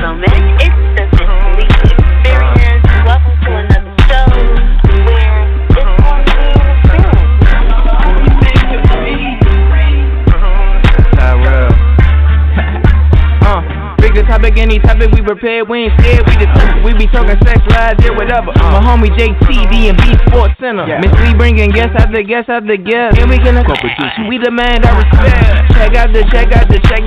gentlemen, it's the Justmisslee experience. Welcome to another show where it's going to be an experience. Not real. Pick the topic, any topic, we prepared, we ain't scared, we be talking sex, lies, yeah, whatever. My homie JT, D&B Sports Center. Miss Lee bringing guest after guest after guest. And we can competition, we demand our respect. Check out the check,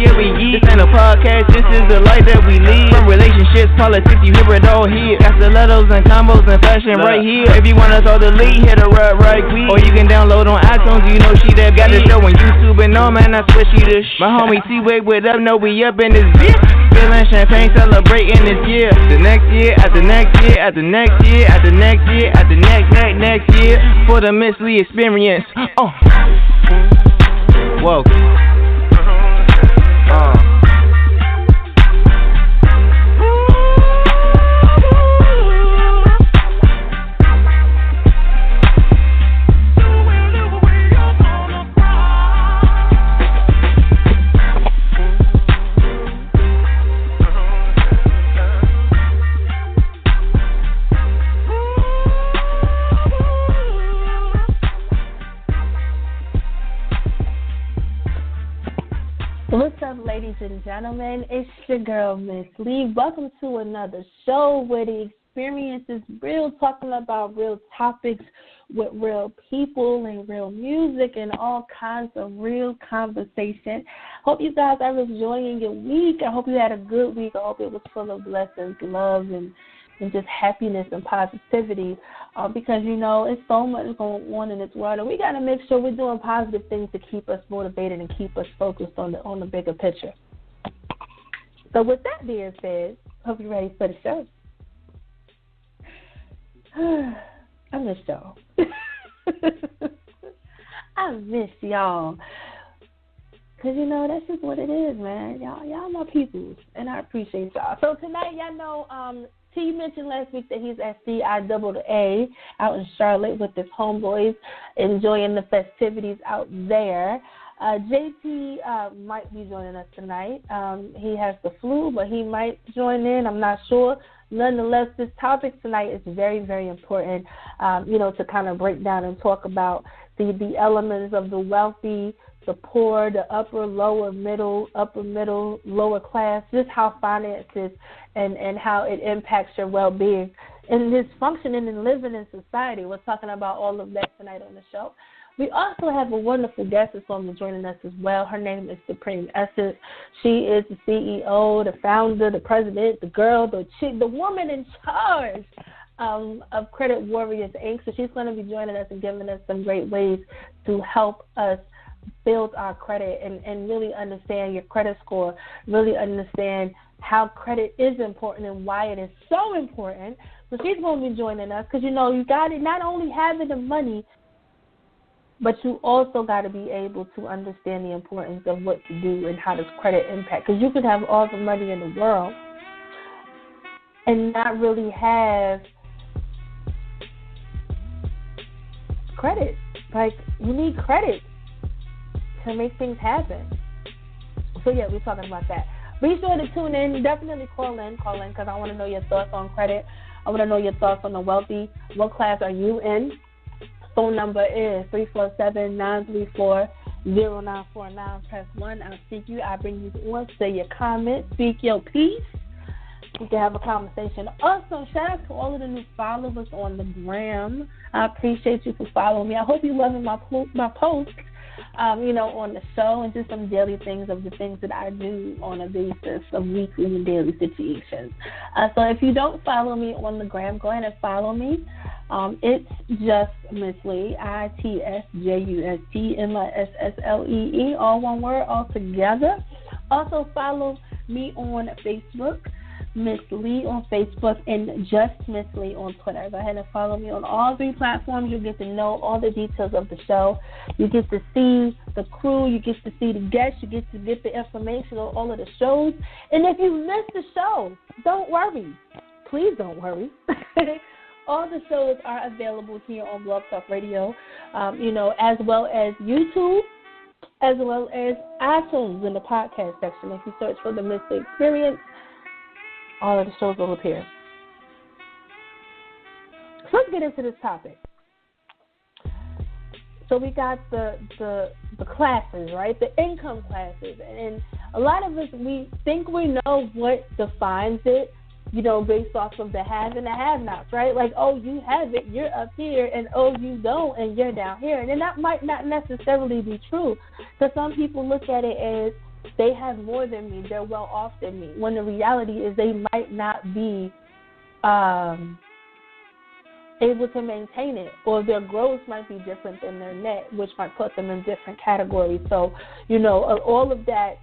yeah, we eat. This ain't a podcast, this is the life that we lead. From relationships, politics, you hear it all here. Got stilettos and combos and fashion right here. If you wanna throw the lead, hit her up right quick. Or you can download on iTunes, you know she that got the show on YouTube and all, man, I swear she the My homie T-Wade with up, know we up in this bitch. Feeling champagne, celebrating this year. The next year, after next year, after next year, after next year, after next year, for the Justmisslee experience. Whoa. What's up, ladies and gentlemen? It's your girl, Justmisslee. Welcome to another show where the experience is real, talking about real topics with real people and real music and all kinds of real conversation. Hope you guys are enjoying your week. I hope you had a good week. I hope it was full of blessings, love, and just happiness and positivity, because, you know, it's so much going on in this world, and we got to make sure we're doing positive things to keep us motivated and keep us focused on the bigger picture. So with that being said, hope you're ready for the show. I miss y'all. I miss y'all. Because, you know, that's just what it is, man. Y'all my peoples, and I appreciate y'all. So tonight, y'all know, T mentioned last week that he's at CIAA out in Charlotte with his homeboys, enjoying the festivities out there. JT might be joining us tonight. He has the flu, but he might join in. I'm not sure. Nonetheless, this topic tonight is very, very important, to kind of break down and talk about the elements of the wealthy, the poor, the upper, middle, lower class, just how finances and how it impacts your well-being and this functioning and living in society. We're talking about all of that tonight on the show. We also have a wonderful guest that's going to be joining us as well. Her name is Sypreme. She is the CEO, the founder, the president, the girl, the chick, the woman in charge of Credit Warriors, Inc. So she's going to be joining us and giving us some great ways to help us build our credit and really understand your credit score, really understand how credit is important and why it is so important. So she's going to be joining us because, you know, you got to not only having the money, but you also got to be able to understand the importance of what to do and how does credit impact. Because you could have all the money in the world and not really have credit. Like, you need credit to make things happen. So, yeah, we're talking about that. Be sure to tune in. Definitely call in because I want to know your thoughts on credit. I want to know your thoughts on the wealthy. What class are you in? Phone number is 347-934-0949. Press 1. I'll seek you. I'll bring you on. Say your comment. Speak your piece. We can have a conversation. Also, shout out to all of the new followers on the gram. I appreciate you for following me. I hope you're loving my posts, on the show and just some daily things of the things that I do on a basis of weekly and daily situations. So if you don't follow me on the gram, go ahead and follow me. It's Justmisslee, ITSJUSTMISSLEE, all one word, all together. Also follow me on Facebook, Miss Lee on Facebook, and Justmisslee on Twitter. Go ahead and follow me on all 3 platforms. You get to know all the details of the show. You get to see the crew. You get to see the guests. You get to get the information on all of the shows. And if you missed the show, don't worry. Please don't worry. All the shows are available here on Blog Talk Radio, as well as YouTube, as well as iTunes in the podcast section. If you search for the Justmisslee Experience, all of the shows will appear. So let's get into this topic. So we got the classes, right? The income classes. And a lot of us, we think we know what defines it, you know, based off of the have and the have-nots, right? Like, oh, you have it, you're up here, and oh, you don't, and you're down here. And then that might not necessarily be true, because some people look at it as they have more than me, they're well off than me, when the reality is they might not be able to maintain it, or their gross might be different than their net, which might put them in different categories. So, you know, all of that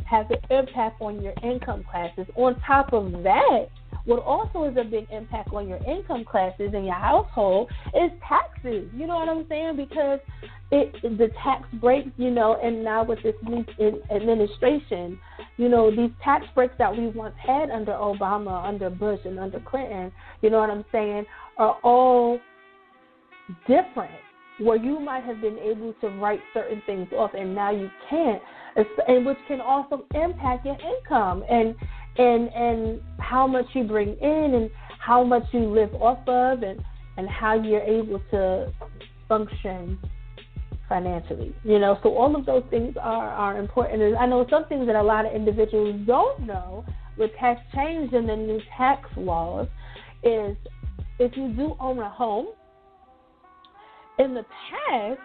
has an impact on your income classes. On top of that, what also is a big impact on your income classes and your household is taxes. You know what I'm saying? Because the tax breaks, you know, and now with this new administration, you know, these tax breaks that we once had under Obama, under Bush, and under Clinton, you know what I'm saying, are all different, where you might have been able to write certain things off and now you can't, and which can also impact your income and how much you bring in and how much you live off of and how you're able to function financially. You know, so all of those things are important. And I know some things that a lot of individuals don't know with tax change and the new tax laws is if you do own a home, in the past,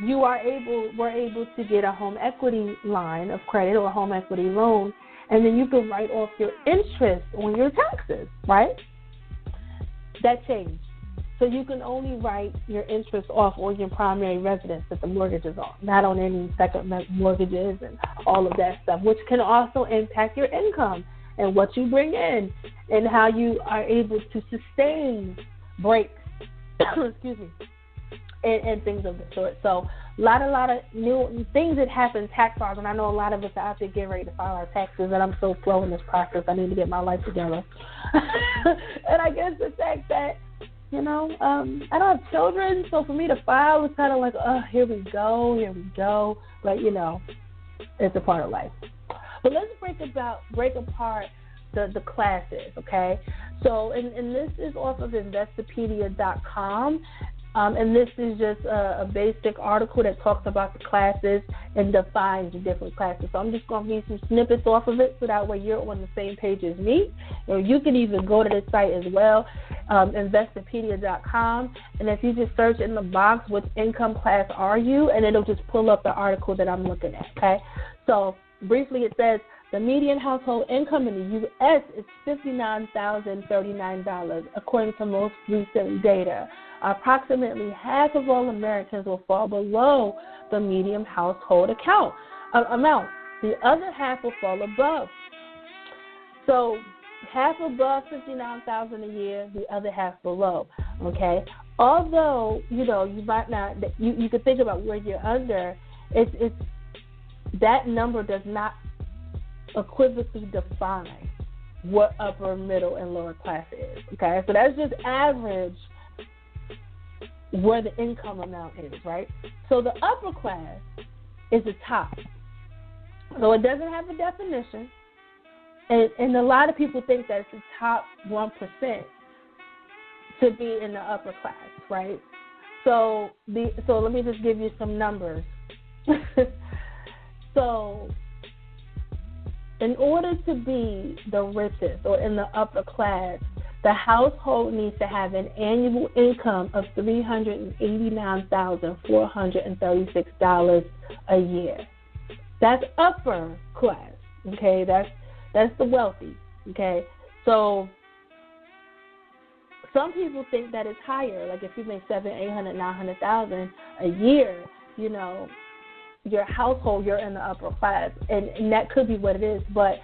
you were able to get a home equity line of credit or a home equity loan, and then you can write off your interest on your taxes, right? That changed. So you can only write your interest off on your primary residence that the mortgage is on, not on any second mortgages and all of that stuff, which can also impact your income and what you bring in and how you are able to sustain breaks, excuse me, and things of the sort. So a lot of new things that happen tax-wise, and I know a lot of us are out there getting ready to file our taxes, and I'm so slow in this process. I need to get my life together. And I guess the fact that, you know, I don't have children, so for me to file is kind of like, oh, here we go. But, you know, it's a part of life. But let's break apart the classes, okay? So, and this is off of Investopedia.com. And this is just a basic article that talks about the classes and defines the different classes. So I'm just going to read some snippets off of it so that way you're on the same page as me. Or you can even go to the site as well, Investopedia.com. And if you just search in the box, what income class are you? And it'll just pull up the article that I'm looking at, okay? So briefly it says, the median household income in the U.S. is $59,039, according to most recent data. Approximately half of all Americans will fall below the median household amount. The other half will fall above. So half above $59,000 a year, the other half below. Okay. Although you know you might not, you could think about where you're under. It's that number does not equivocally define what upper, middle, and lower class is. Okay, so that's just average where the income amount is, right? So the upper class is the top. So it doesn't have a definition, and a lot of people think that it's the top 1% to be in the upper class, right? So let me just give you some numbers. So in order to be the richest or in the upper class, the household needs to have an annual income of $389,436 a year. That's upper class, okay? That's the wealthy, okay? So some people think that it's higher. Like if you make $700,000, $800,000, $900,000 a year, you know, your household, you're in the upper class, and that could be what it is, but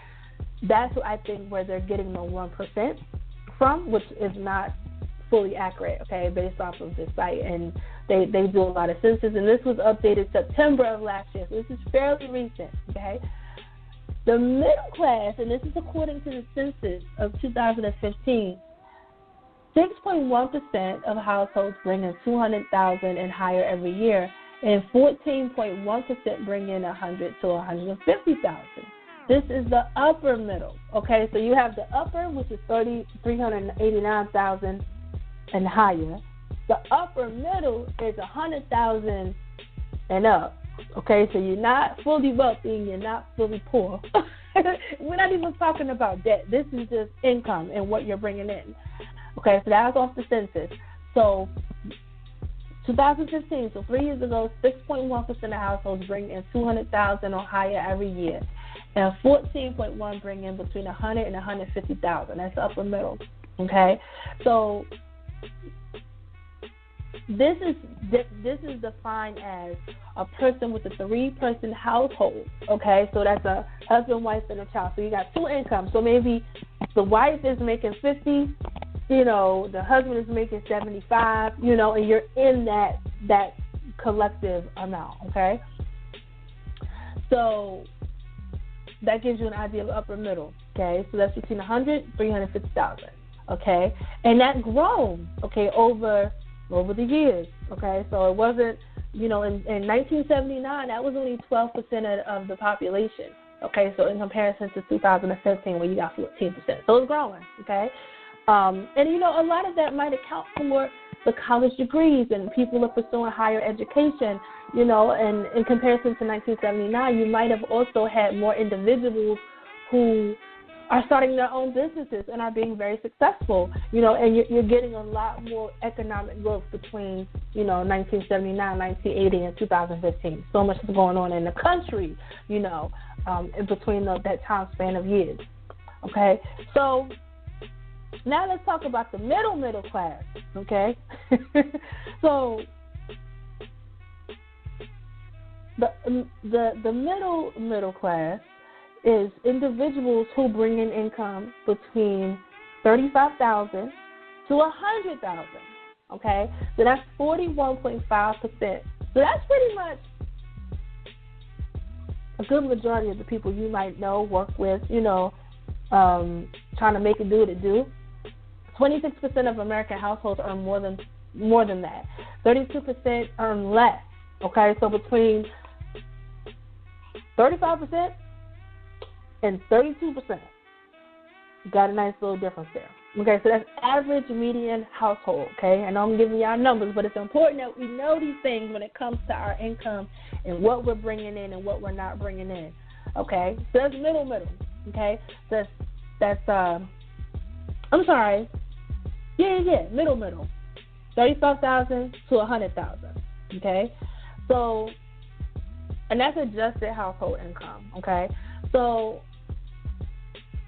that's what I think where they're getting the 1% from, which is not fully accurate, okay, based off of the site, and they do a lot of census, and this was updated September of last year, so this is fairly recent, okay. The middle class, and this is according to the census of 2015, 6.1% of households bring in $200,000 and higher every year, and 14.1% bring in $100,000 to $150,000. This is the upper middle. Okay, so you have the upper, which is $389,000 and higher. The upper middle is $100,000 and up. Okay, so you're not fully wealthy and you're not fully poor. We're not even talking about debt. This is just income and what you're bringing in. Okay, so that was off the census. So 2015, so 3 years ago, 6.1% of households bring in $200,000 or higher every year, and 14.1 bring in between $100,000 and $150,000. That's the upper middle. Okay, so this is defined as a person with a 3-person household. Okay, so that's a husband, wife, and a child. So you got 2 incomes. So maybe the wife is making 50, the husband is making 75, and you're in that collective amount. Okay, so that gives you an idea of upper middle. Okay, so that's between $100,000 and $350,000. Okay, and that grown. Okay, over the years. Okay, so it wasn't, in 1979, that was only 12% of the population. Okay, so in comparison to 2015, where you got 14%, so it's growing. Okay, and a lot of that might account for the college degrees and people are pursuing higher education. And in comparison to 1979, you might have also had more individuals who are starting their own businesses and are being very successful, and you're getting a lot more economic growth between, 1979, 1980, and 2015. So much is going on in the country, in between that time span of years. Okay, so now let's talk about the middle class. Okay, so the middle class is individuals who bring in income between $35,000 to $100,000. Okay, so that's 41.5%. So that's pretty much a good majority of the people you might know, work with, trying to make it do what it do. 26% of American households earn more than that. 32% earn less. Okay, so between 35% and 32%. Got a nice little difference there. Okay, so that's average median household. Okay, I know I'm giving y'all numbers, but it's important that we know these things when it comes to our income and what we're bringing in and what we're not bringing in. Okay, so that's middle. Okay, that's middle. 35,000 to 100,000. Okay, so, and that's adjusted household income. Okay, so.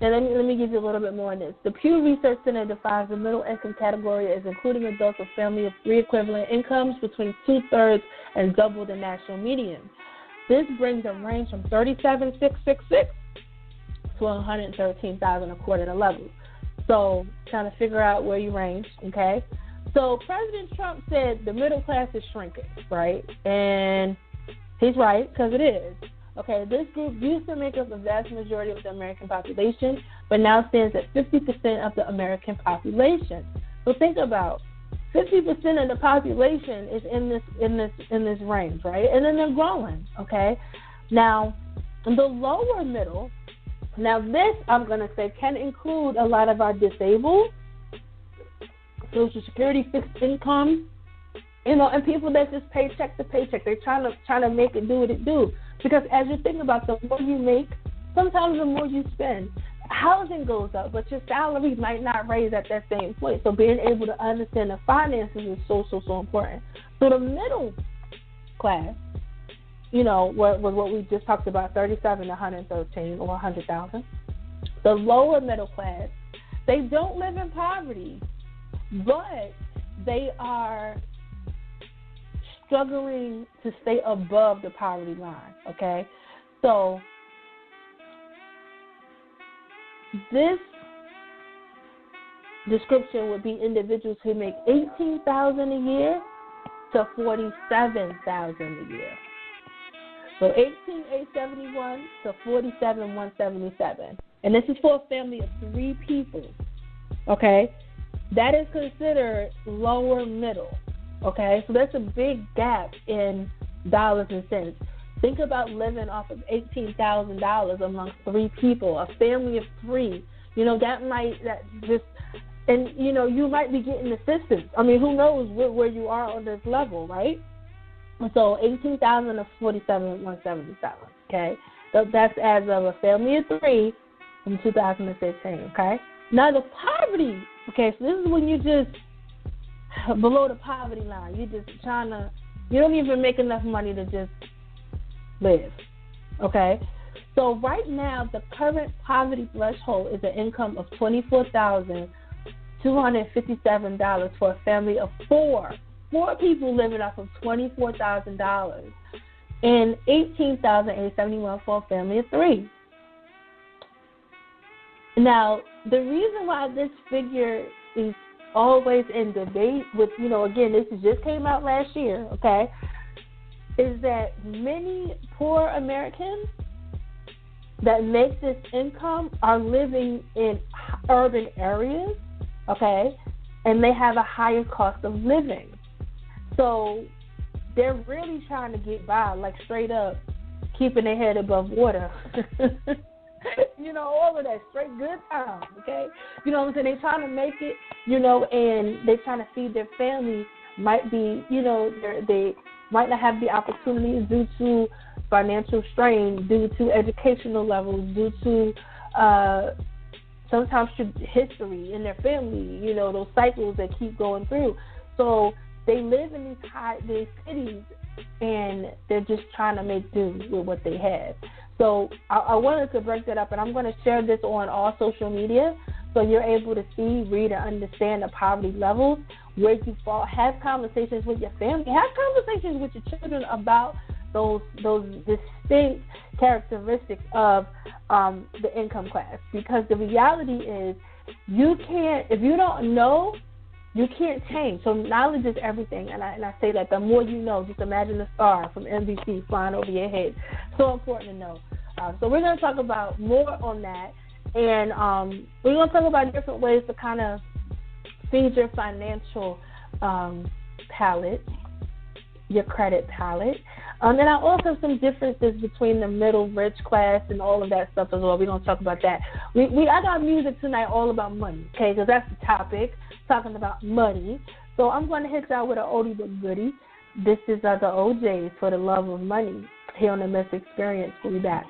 And let me give you a little bit more on this. The Pew Research Center defines the middle income category as including adults with family of 3 equivalent incomes between 2/3 and double the national median. This brings a range from $37,666 to $113,000 according to levels. So trying to figure out where you range, okay? So President Trump said the middle class is shrinking, right? And he's right, because it is. Okay, this group used to make up the vast majority of the American population, but now stands at 50% of the American population. So think about 50% of the population is in this range, right? And then they're growing. Okay, now the lower middle. Now this, I'm gonna say, can include a lot of our disabled, Social Security, fixed income, and people that just paycheck to paycheck. They're trying to make it do what it do. Because as you think about the more you make, sometimes the more you spend. Housing goes up, but your salary might not raise at that same point. So being able to understand the finances is so important. So the middle class, was what we just talked about, 37 to 113 or 100,000. The lower middle class, they don't live in poverty, but they are struggling to stay above the poverty line, okay? So this description would be individuals who make $18,000 a year to $47,000 a year. So $18,871 to $47,177. And this is for a family of 3 people, okay? That is considered lower middle. Okay, so that's a big gap in dollars and cents. Think about living off of $18,000 amongst 3 people, a family of 3. You know, and you know, you might be getting assistance. I mean, who knows where you are on this level, right? So 18,000 to 47,177. Okay, so that's as of a family of 3 from 2015. Okay, now the poverty. Okay, so this is when you just below the poverty line. You just you don't even make enough money to just live. Okay, so right now the current poverty threshold is an income of $24,257 for a family of 4. 4 people living off of $24,000 and $18,871 for a family of 3. Now, the reason why this figure is always in debate with, you know, again, this just came out last year, okay, is that many poor Americans that make this income are living in urban areas, okay, and they have a higher cost of living. So they're really trying to get by, like straight up keeping their head above water. You know, all of that straight good time, okay? You know what I'm saying? They're trying to make it, you know, and they're trying to feed their family. Might be, you know, they might not have the opportunities due to financial strain, due to educational levels, due to sometimes history in their family, you know, those cycles that keep going through. So they live in these cities, and they're just trying to make do with what they have. So I wanted to break that up, and I'm going to share this on all social media so you're able to see, read, and understand the poverty levels, where you fall. Have conversations with your family. Have conversations with your children about those distinct characteristics of the income class. Because the reality is, if you don't know, you can't change. So knowledge is everything, and I say that the more you know, just imagine a star from NBC flying over your head. So important to know. So we're going to talk about more on that, and we're going to talk about different ways to kind of feed your financial palette, your credit palette. And I also have some differences between the middle rich class and all of that stuff as well. We're going to talk about that. I got music tonight all about money, okay, because that's the topic, talking about money. So I'm going to hit y'all with an oldie but goodie. This is the OJs, For the Love of Money, here on the Miss Experience. We'll be back.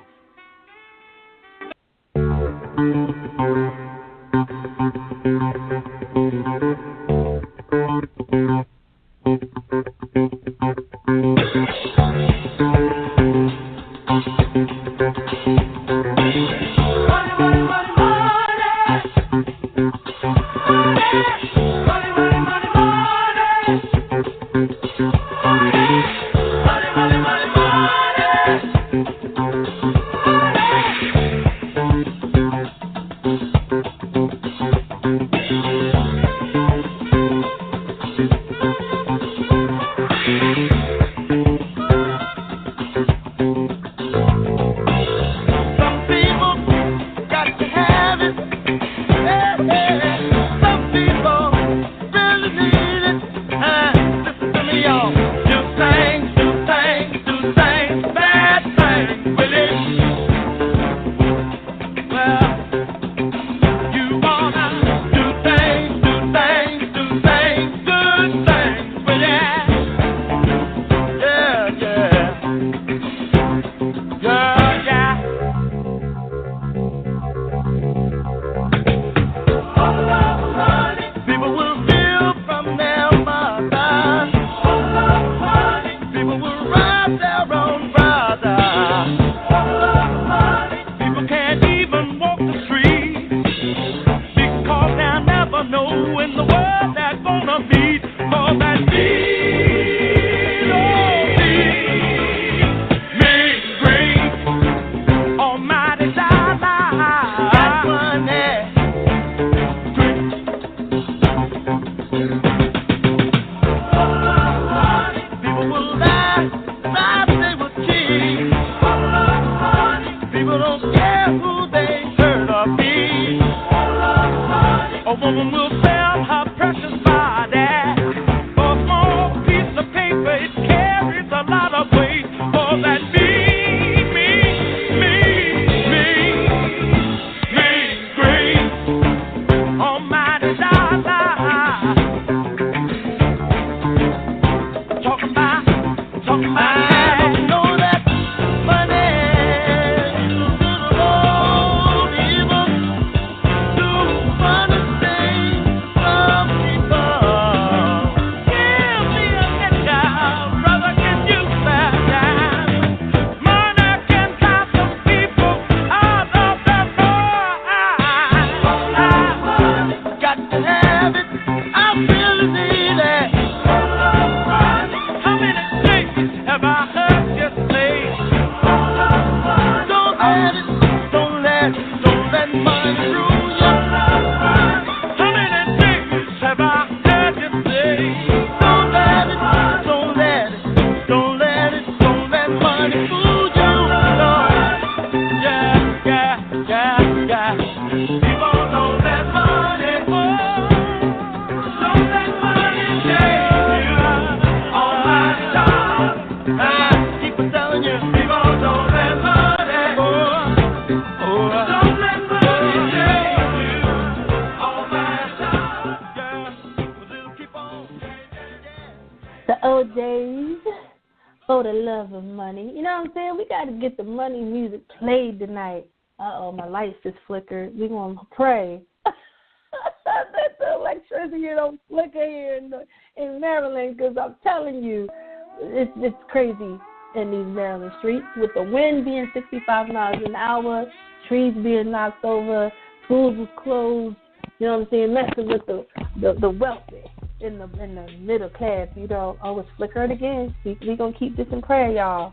It carries a lot of weight for that beat. old days for the love of money. You know what I'm saying? We got to get the money music played tonight. Uh-oh, my lights just flickered. We're going to pray that the electricity don't flicker here in Maryland, because I'm telling you, it's crazy in these Maryland streets with the wind being 65 miles an hour, trees being knocked over, schools was closed, you know what I'm saying, messing with the wealthy in the middle class, you know. Oh, it's flickering again. We going to keep this in prayer, y'all.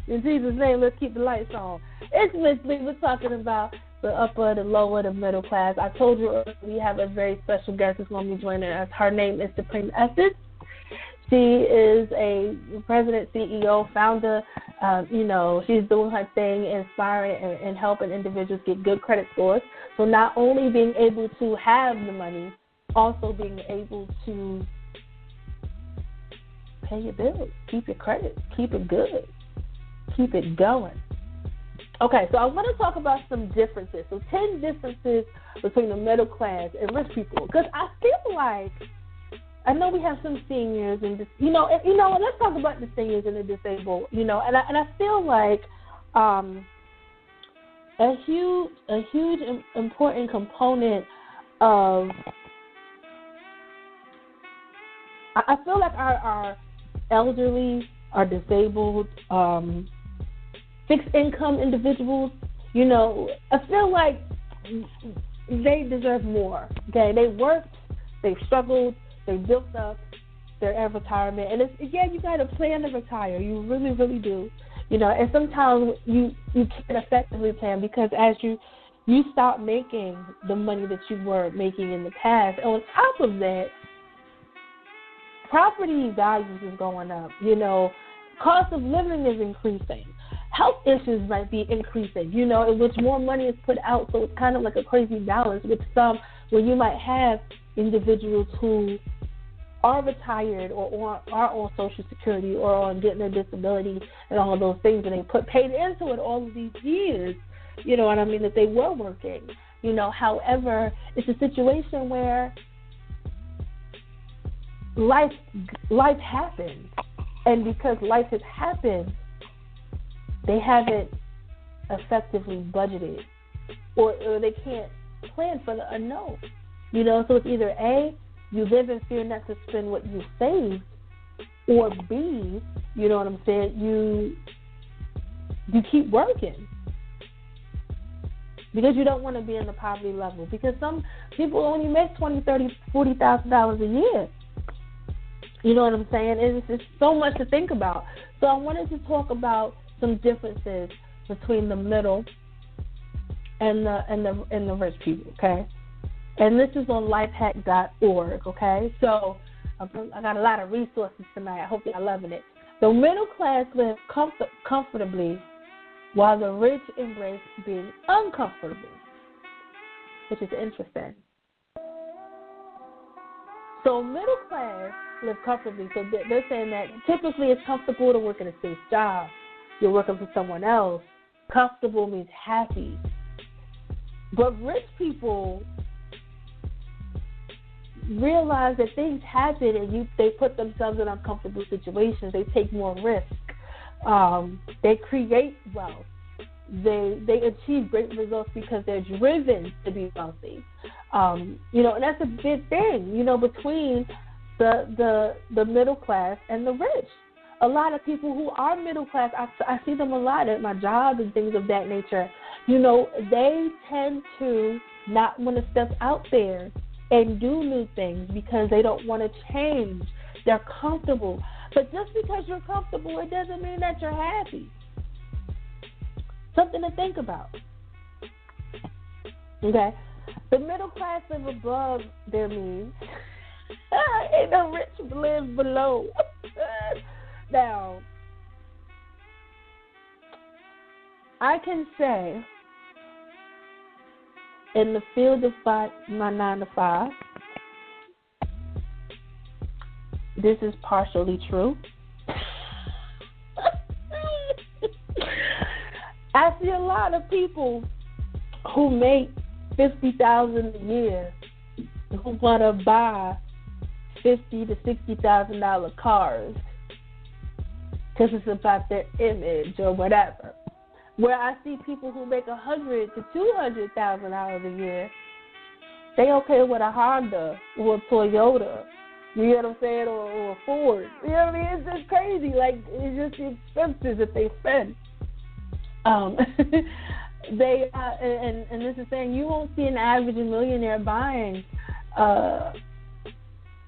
In Jesus' name, let's keep the lights on. It's Justmisslee. We're talking about the upper, the lower, the middle class. I told you earlier we have a very special guest who's going to be joining us. Her name is Sypreme. She is a president, CEO, founder. She's doing her thing, inspiring and helping individuals get good credit scores. So not only being able to have the money, also being able to pay your bills, keep your credit, keep it good, keep it going. Okay, so I want to talk about some differences. So 10 differences between the middle class and rich people. Because I feel like, I know we have some seniors and let's talk about the seniors and the disabled, and I feel like a huge important component of, I feel like our elderly, our disabled, fixed income individuals, I feel like they deserve more. Okay, they worked, they've struggled, they built up their retirement, and you got to plan to retire. You really, really do. And sometimes you can't effectively plan because as you stop making the money that you were making in the past, and on top of that, property values is going up. Cost of living is increasing. Health issues might be increasing, in which more money is put out, so it's kind of like a crazy balance with some where you might have individuals who are retired or are on Social Security or on getting a disability and all of those things, and they paid into it all of these years, that they were working. However, it's a situation where life happens, and because life has happened, they haven't effectively budgeted, or they can't plan for the unknown. So it's either A, you live in fear not to spend what you saved, or B, you keep working because you don't want to be in the poverty level, because some people only make $20,000, $30,000, $40,000 a year. You know what I'm saying? It's so much to think about. So I wanted to talk about some differences between the middle and the rich people, okay? And this is on lifehack.org, okay? So I got a lot of resources tonight. I hope y'all loving it. The middle class live comfortably while the rich embrace being uncomfortable, which is interesting. So middle class live comfortably. So they're saying that typically it's comfortable to work in a safe job. You're working for someone else. Comfortable means happy. But rich people realize that things happen and they put themselves in uncomfortable situations. They take more risk. They create wealth. They achieve great results because they're driven to be wealthy. And that's a big thing, between the middle class and the rich. A lot of people who are middle class, I see them a lot at my job and things of that nature. They tend to not want to step out there and do new things because they don't want to change. They're comfortable. But just because you're comfortable, it doesn't mean that you're happy. Something to think about. Okay? The middle class live above their means, and the rich live below. Now, I can say in the field of my 9 to 5, this is partially true. I see a lot of people who make $50,000 a year who want to buy $50,000 to $60,000 cars because it's about their image or whatever. Where I see people who make $100,000 to $200,000 a year, they okay with a Honda or a Toyota. You know what I'm saying? Or a Ford. You know what I mean? It's just crazy. Like, it's just the expenses that they spend. They and this is saying you won't see an average millionaire buying a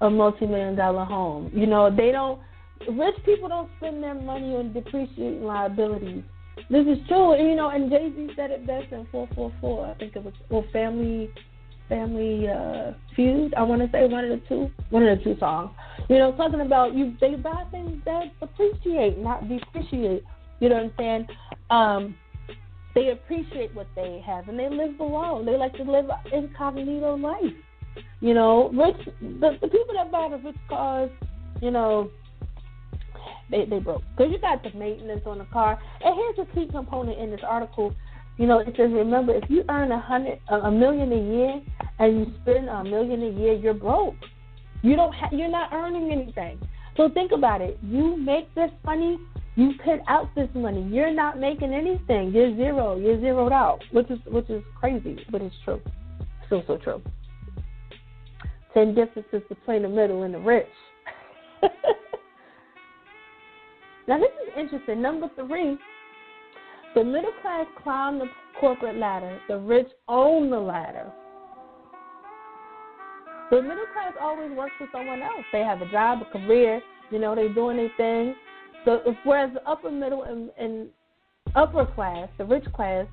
multi-million-dollar home. You know, they don't. Rich people don't spend their money on depreciating liabilities. This is true. And, you know, and Jay-Z said it best in 444. I think it was, or Family Feud. I want to say one of the two songs. You know, talking about they buy things that appreciate, not depreciate. You know what I'm saying? They appreciate what they have, and they live below. They like to live incognito life. You know, the people that buy the rich cars, you know, they broke. Because you got the maintenance on the car. And here's a key component in this article. You know, it says, remember, if you earn $1 million a year and you spend $1 million a year, you're broke. You're not earning anything. So think about it. You make this money. You put out this money. You're not making anything. You're zero. You're zeroed out, which is crazy, but it's true. Still so true. 10 differences between the middle and the rich. Now, this is interesting. Number 3, the middle class climb the corporate ladder. The rich own the ladder. The middle class always works for someone else. They have a job, a career. You know, they're doing their thing. So, whereas the upper middle and upper class, the rich class,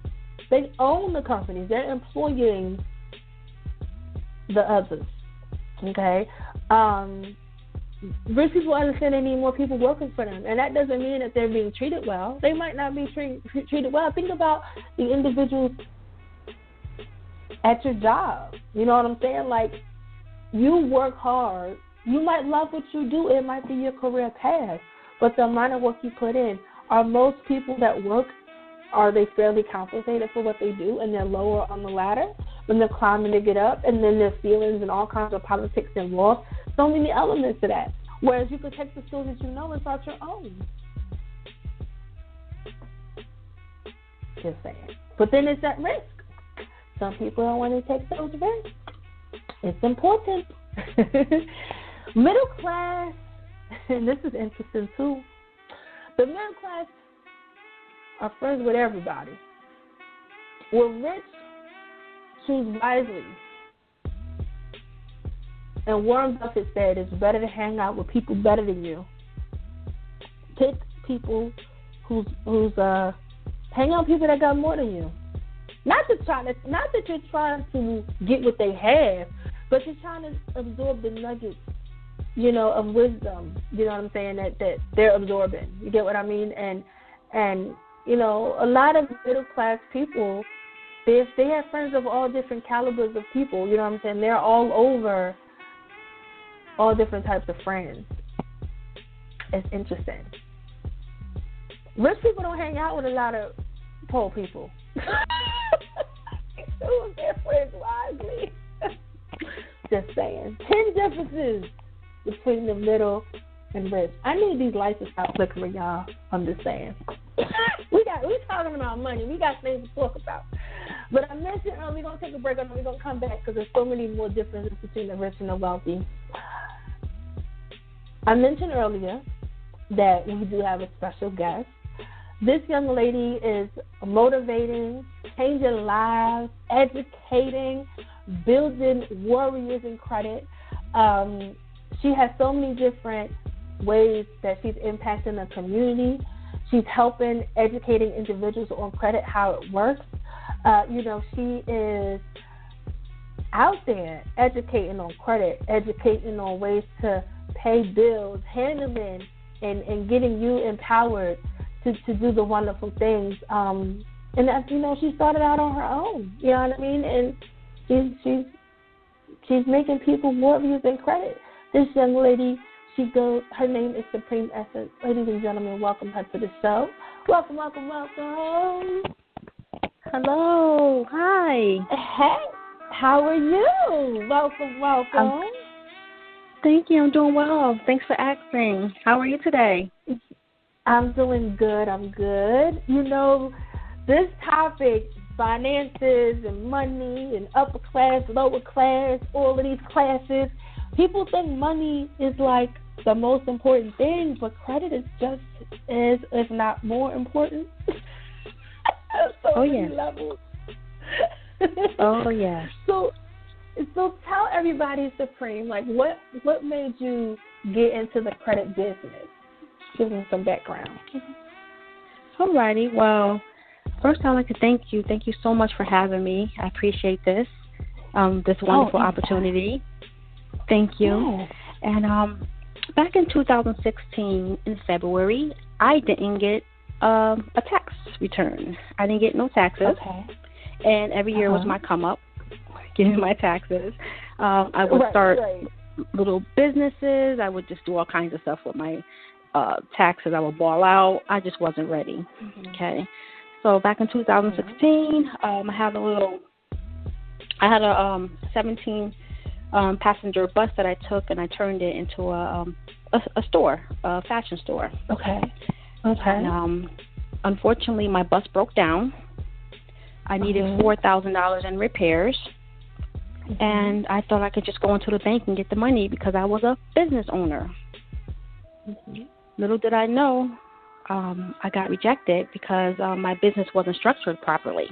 they own the companies. They're employing the others. Okay? Rich people understand they need more people working for them. And that doesn't mean that they're being treated well. They might not be treated well. Think about the individuals at your job. You know what I'm saying? Like, you work hard. You might love what you do. It might be your career path. But the amount of work you put in, are most people that work, are they fairly compensated for what they do, and they're lower on the ladder when they're climbing to get up, and then there's feelings and all kinds of politics involved? So many elements to that. Whereas you could take the skills that you know and start your own. Just saying. But then it's at risk. Some people don't want to take those risks. It's important. Middle class, and this is interesting too. The middle class are friends with everybody. We're rich, choose wisely. And Warren Buffett said it's better to hang out with people better than you. Pick people hang out with people that got more than you. Not that you're trying to get what they have, but you're trying to absorb the nuggets, you know, of wisdom. You know what I'm saying? That they're absorbing. You get what I mean? And you know, a lot of middle class people, they have friends of all different calibers of people. You know what I'm saying? They're all over. All different types of friends. It's interesting. Rich people don't hang out with a lot of poor people. Choose their friends wisely. Just saying. 10 differences between the middle and rich. I need these lights to stop flickering, y'all. I'm just saying. we talking about money. We got things to talk about. But I mentioned earlier, we're going to take a break and we're going to come back because there's so many more differences between the rich and the wealthy. I mentioned earlier that we do have a special guest. This young lady is motivating, changing lives, educating, building warriors in credit. She has so many different ways that she's impacting the community. She's helping educating individuals on credit, how it works. You know, she is out there educating on credit, educating on ways to pay bills, handling and getting you empowered to do the wonderful things And that's, she started out on her own. You know what I mean? And she's making people more views than credit. This young lady, her name is Sypreme Essence. Ladies and gentlemen, welcome her to the show. Welcome, welcome, welcome. Hello. Hi. Hey, how are you? Welcome, welcome. Thank you. I'm doing well. Thanks for asking. How are you today? I'm doing good. I'm good. This topic, finances and money and upper class, lower class, all of these classes, people think money is like the most important thing, but credit is just as, if not more important. Many levels. Oh, yeah. So tell everybody, Sypreme, like what made you get into the credit business? Give them some background. All righty. Well, first I'd like to thank you. Thank you so much for having me. I appreciate this wonderful opportunity. Thank you. Yes. And back in 2016, in February, I didn't get a tax return. I didn't get no taxes. Okay. And every year was my come up, getting my taxes. I would start little businesses. I would just do all kinds of stuff with my taxes. I would ball out. I just wasn't ready. Mm-hmm. Okay. So back in 2016, I had a 17 passenger bus that I took, and I turned it into a store, a fashion store. Okay. And, unfortunately, my bus broke down. I needed $4,000 in repairs, and I thought I could just go into the bank and get the money because I was a business owner. Little did I know, I got rejected because my business wasn't structured properly.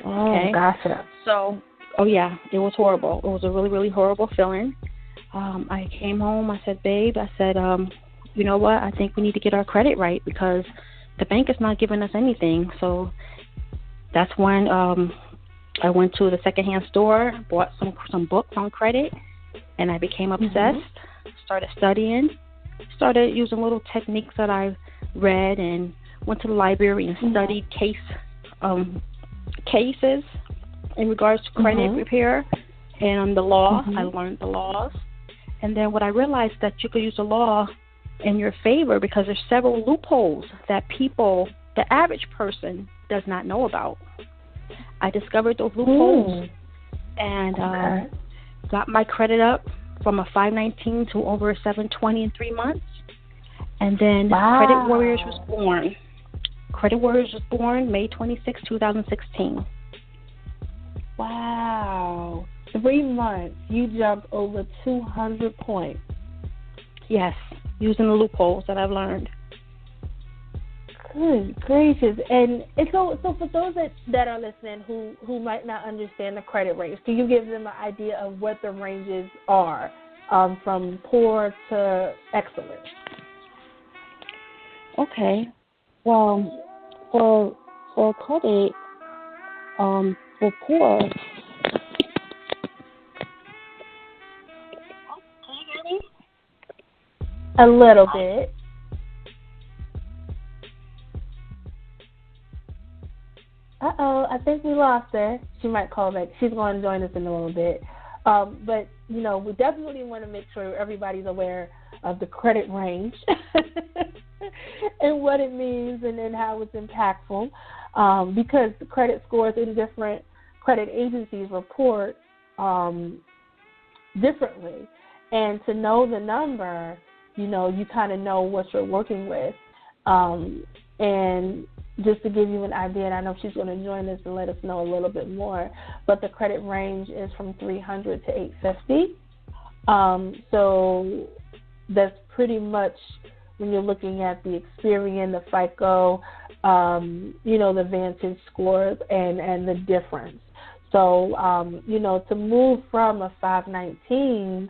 Oh, gotcha. So, it was horrible. It was a really, really horrible feeling. I came home. I said, babe, you know what? I think we need to get our credit right because the bank is not giving us anything. So that's when I went to the secondhand store, bought some books on credit, and I became obsessed, started studying, started using little techniques that I read, and went to the library and studied cases in regards to credit repair and the law. I learned the laws. And then what I realized that you could use the law in your favor because there's several loopholes that the average person does not know about. I discovered those loopholes and got my credit up from a 519 to over a 720 in 3 months. And then Credit Warriors was born. Credit Warriors was born May 26, 2016. Wow. 3 months. You jumped over 200 points. Yes, using the loopholes that I've learned. Good gracious. And so for those that are listening who might not understand the credit range, can you give them an idea of what the ranges are from poor to excellent? Okay. Well, for credit, for poor. Can you hear me? A little bit. Uh-oh, I think we lost her. She might call back. She's going to join us in a little bit. But, we definitely want to make sure everybody's aware of the credit range and what it means and how it's impactful because the credit scores in different credit agencies report differently. And to know the number, you kind of know what you're working with. And just to give you an idea, and I know she's going to join us and let us know a little bit more, but the credit range is from 300 to 850. So that's pretty much when you're looking at the Experian, the FICO, the Vantage scores and the difference. So, to move from a 519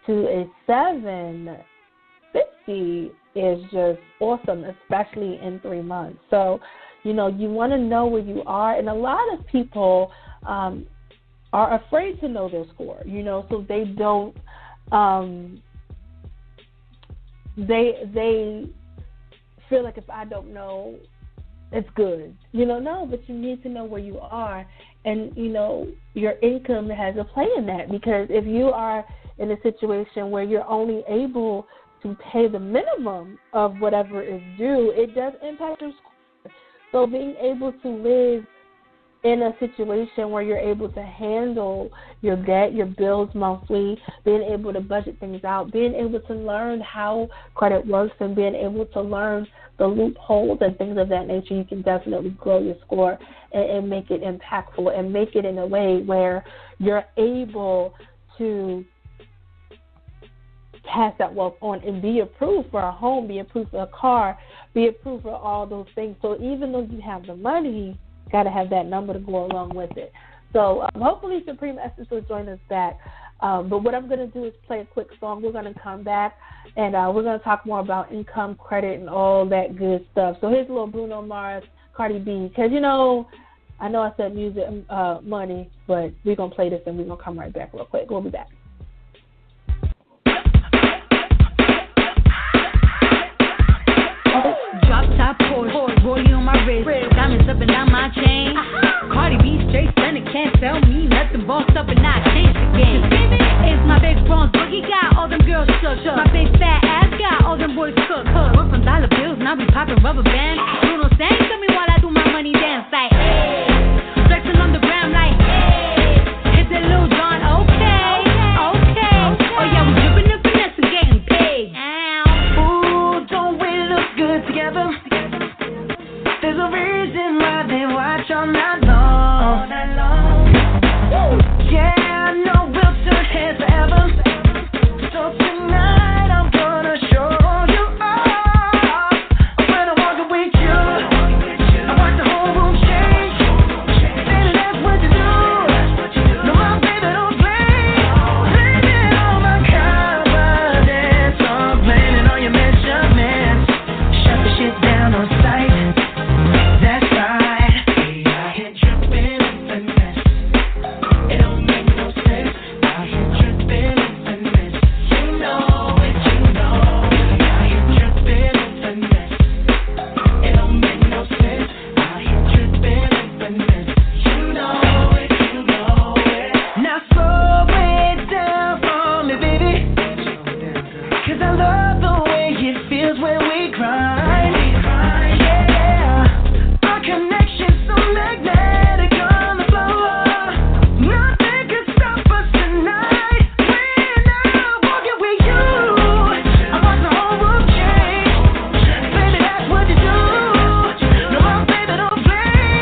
to a 750 is just awesome, especially in 3 months. So, you want to know where you are. And a lot of people are afraid to know their score, so they don't, they feel like if I don't know it's good. No, but you need to know where you are. And, your income has a play in that, because if you are in a situation where you're only able to pay the minimum of whatever is due, it does impact your score. So being able to live in a situation where you're able to handle your debt, your bills monthly, being able to budget things out, being able to learn how credit works, and being able to learn the loopholes and things of that nature, you can definitely grow your score and make it impactful, and make it in a way where you're able to pass that wealth on and be approved for a home, be approved for a car, be approved for all those things. So even though you have the money, got to have that number to go along with it. So hopefully Supreme Essence will join us back. But what I'm going to do is play a quick song. We're going to come back, and we're going to talk more about income, credit, and all that good stuff. So here's a little Bruno Mars, Cardi B, because, I know I said music, money, but we're going to play this, and we're going to come right back real quick. We'll be back. Drop top Porsche, rollie on my wrist, diamonds up and down my chain. Cardi B straight stunning, can't tell me nothing. Bossed up and I changed the game. It's my big bronze boogie, got all them girls shook. My big fat ass got all them boys cooked. Went from dollar bills, now we popping rubber bands. Bruno sang to me while I do my money dance like, hey. Flexing on the gram like, hey. Hit that Lil Jon, okay. Oh yeah, we dripping and finesse and getting paid. Ooh, don't we look good together? There's a reason why they watch all night long. Yeah, I know we'll turn heads forever. So tonight I'm gonna show you off. When I walk with you, I watch the whole room change. Baby, that's what you do. No, my baby don't play. Blaming all my confidence. I'm blaming all your measurements. Shut the shit down on sight. That's right. We out here dripping in finesse. It don't make no sense. Out here dripping in finesse. You know it, you know. We out here dripping in finesse. It don't make no sense. Out here dripping in finesse. You know it, you know it. Now slow it down for me, baby. 'Cause I love the way it feels when we grind. Yeah, our connection's so magnetic on the floor. Nothing can stop us tonight. When I'm walking with you, I watch the whole world change. Baby, that's what you do. No, my baby don't play.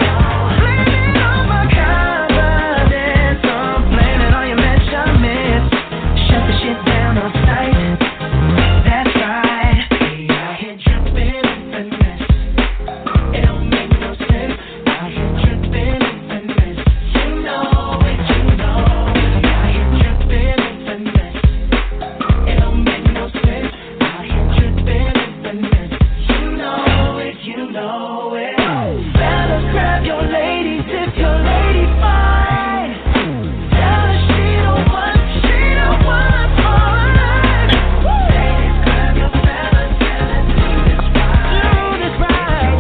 Blaming all my confidence. I'm blaming all your measurements. Shut the shit down on sight. That's right. We out here dripping in finesse. It don't make no sense. Out here dripping in finesse. You know it, you know. We out here dripping in finesse. It don't make no sense. Out here dripping in finesse. You know it, you know it. Fellas, grab your ladies if your lady fine. Tell her she don't want all night. Ladies, grab your fellas, tell her do this right.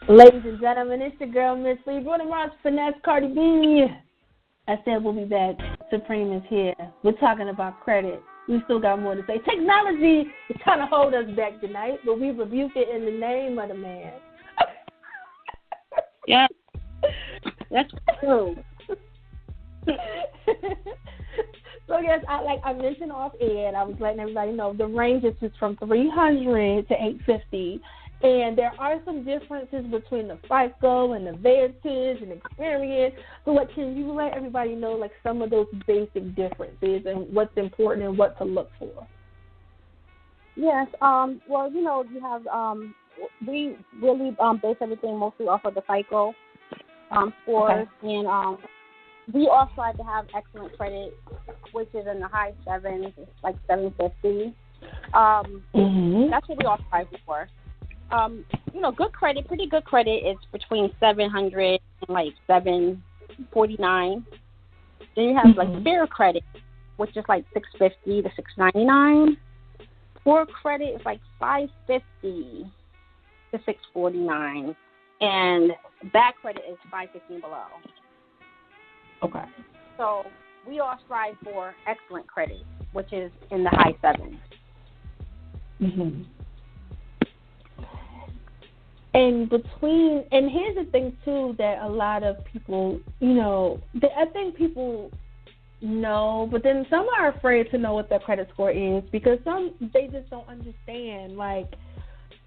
Ladies and gentlemen, it's your girl, Miss Lee. Bruno Mars, Finesse, Cardi B. I said we'll be back. Supreme is here. We're talking about credit. We still got more to say. Technology is trying to hold us back tonight, but we rebuke it in the name of the man. Yeah, that's true. So yes, I mentioned off air, and I was letting everybody know the range is just from 300 to 850, and there are some differences between the FICO and the Vantage and Experience. So, what can you let everybody know, like some of those basic differences and what's important and what to look for? Yes. Well, you have we really base everything mostly off of the FICO scores, Okay. and we all strive to have excellent credit, which is in the high sevens, like 750. That's what we all strive for. Good credit, pretty good credit is between 700 and like 749. Then you have like fair credit, which is like 650 to 699. for credit, it's like 550 to 649, and bad credit is 515 below. Okay. So we all strive for excellent credit, which is in the high sevens. Mhm. And here's the thing too, that a lot of people, I think people know, but then some are afraid to know what their credit score is because they just don't understand like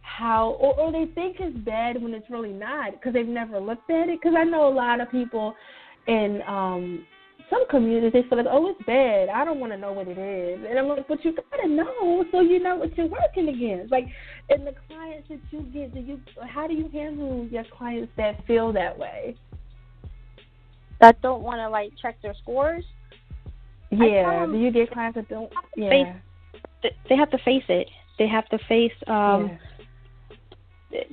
how, or they think it's bad when it's really not because they've never looked at it. Because I know a lot of people in some communities, they feel like, oh, it's bad, I don't want to know what it is. And I'm like, but you gotta know so you know what you're working against. Like, and the clients that you get, how do you handle your clients that feel that way? That don't want to like check their scores? Yeah. Do you get clients that don't? Yeah. They have to face it. They have to face.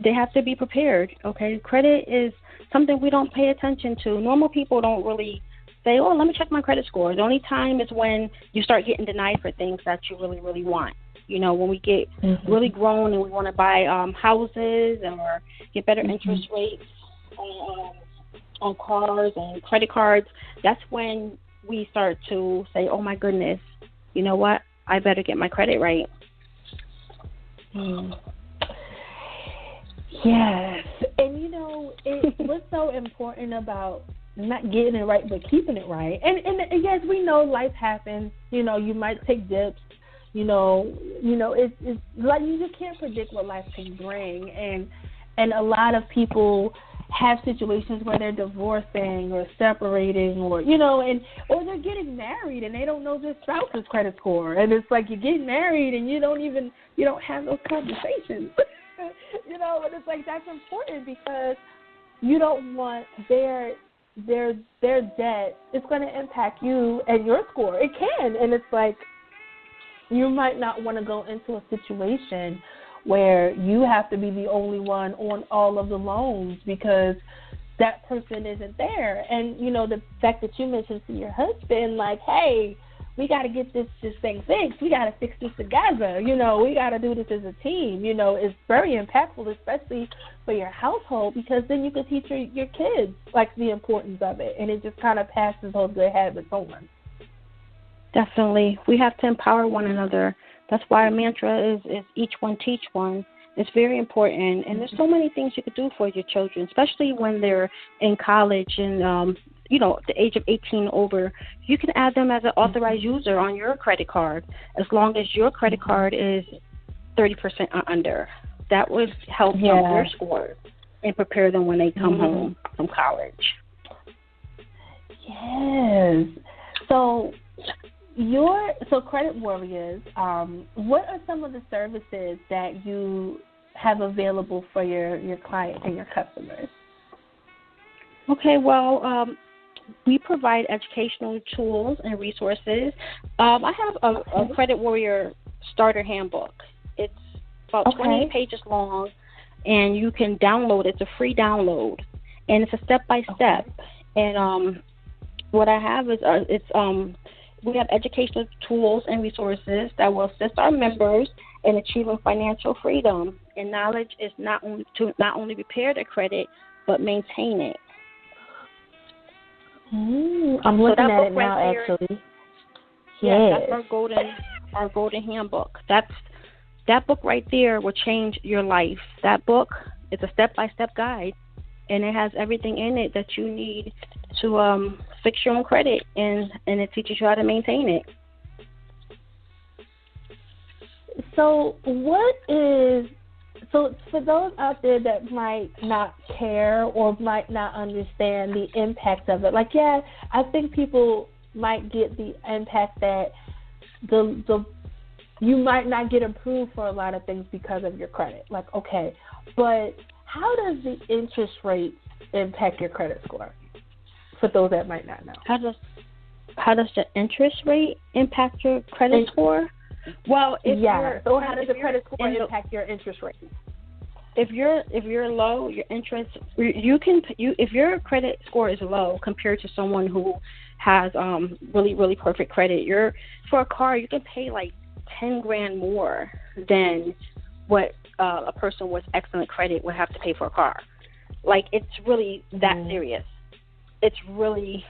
They have to be prepared. Okay, credit is something we don't pay attention to. Normal people don't really say, "Oh, let me check my credit score." The only time is when you start getting denied for things that you really, really want. When we get really grown and we want to buy houses or get better interest rates on cars and credit cards. That's when we start to say, oh, my goodness, you know what? I better get my credit right. Yes. And, what's so important about not getting it right but keeping it right? And yes, we know life happens. You might take dips. It's like you just can't predict what life can bring. And a lot of people have situations where they're divorcing or separating or they're getting married and they don't know their spouse's credit score. And it's like you're getting married and you don't have those conversations. And it's like that's important because you don't want their debt. It's going to impact you and your score. It can. And it's like you might not want to go into a situation where you have to be the only one on all of the loans because that person isn't there. And, the fact that you mentioned to your husband, like, hey, we got to get this thing fixed. We got to fix this together. We got to do this as a team. It's very impactful, especially for your household, because then you can teach your kids, like, the importance of it. And it just kind of passes those good habits on. Definitely. We have to empower one another. That's why our mantra is each one teach one. It's very important. And there's so many things you could do for your children, especially when they're in college and, the age of 18 over. You can add them as an authorized user on your credit card as long as your credit card is 30% or under. That would help them their score and prepare them when they come home from college. Yes. So Credit Warriors, what are some of the services that you have available for your clients and your customers? Okay, well, we provide educational tools and resources. I have a Credit Warrior starter handbook. It's about 20 pages long, and you can download it. It's a free download, and it's a step-by-step. And what I have is we have educational tools and resources that will assist our members in achieving financial freedom. And knowledge is not only repair their credit, but maintain it. I'm looking at it now, actually. Yes, that's our golden handbook. That book right there will change your life. That book is a step-by-step guide, and it has everything in it that you need to fix your own credit, and it teaches you how to maintain it. So for those out there that might not care or might not understand the impact of it, I think people might get the impact that you might not get approved for a lot of things because of your credit. Like, okay, but how does the interest rate impact your credit score? For those that might not know, how does the interest rate impact your credit score? Well, so how does the credit score impact your interest rate? If you're low, your interest if your credit score is low compared to someone who has really, really perfect credit, for a car you can pay like $10 grand more than what a person with excellent credit would have to pay for a car. Like, it's really that serious. It's really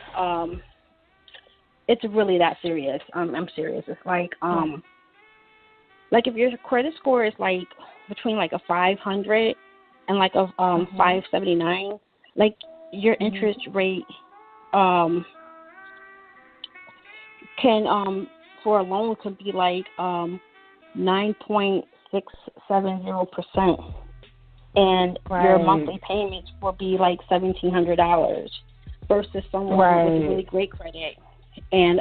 that serious. I'm serious. It's like if your credit score is like between like a 500 and like a 579, like your interest rate can for a loan could be like 9.670%, and your monthly payments will be like $1,700 versus someone with really great credit, and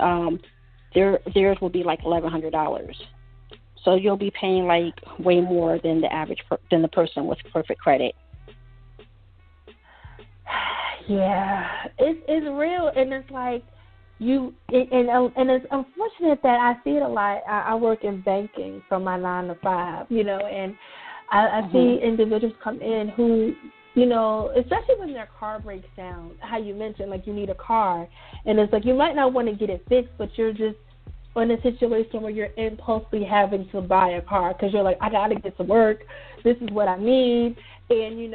theirs will be like $1,100. So you'll be paying like way more than the average than the person with perfect credit. Yeah, it's real, and it's like and it's unfortunate that I see it a lot. I work in banking from my 9 to 5, and I see individuals come in who, especially when their car breaks down, how you mentioned, like you need a car, and it's like you might not want to get it fixed, but you're just in a situation where you're impulsively having to buy a car because you're like, I got to get to work. This is what I need, and, you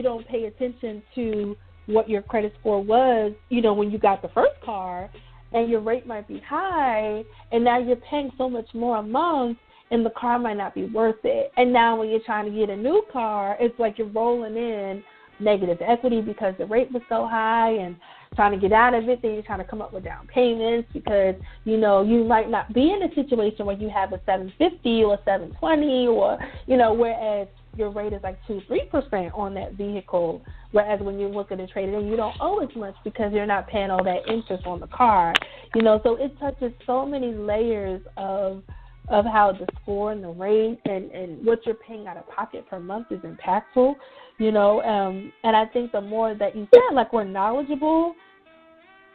don't pay attention to what your credit score was, when you got the first car, and your rate might be high, and now you're paying so much more a month, and the car might not be worth it. And now when you're trying to get a new car, it's like you're rolling in negative equity because the rate was so high, and trying to get out of it, then you're trying to come up with down payments because, you might not be in a situation where you have a 750 or 720 or, whereas your rate is like 2-3% on that vehicle, whereas when you look at it trade it in, you don't owe as much because you're not paying all that interest on the car. So it touches so many layers of how the score and the rate and what you're paying out of pocket per month is impactful, and I think the more that you said, like, we're knowledgeable,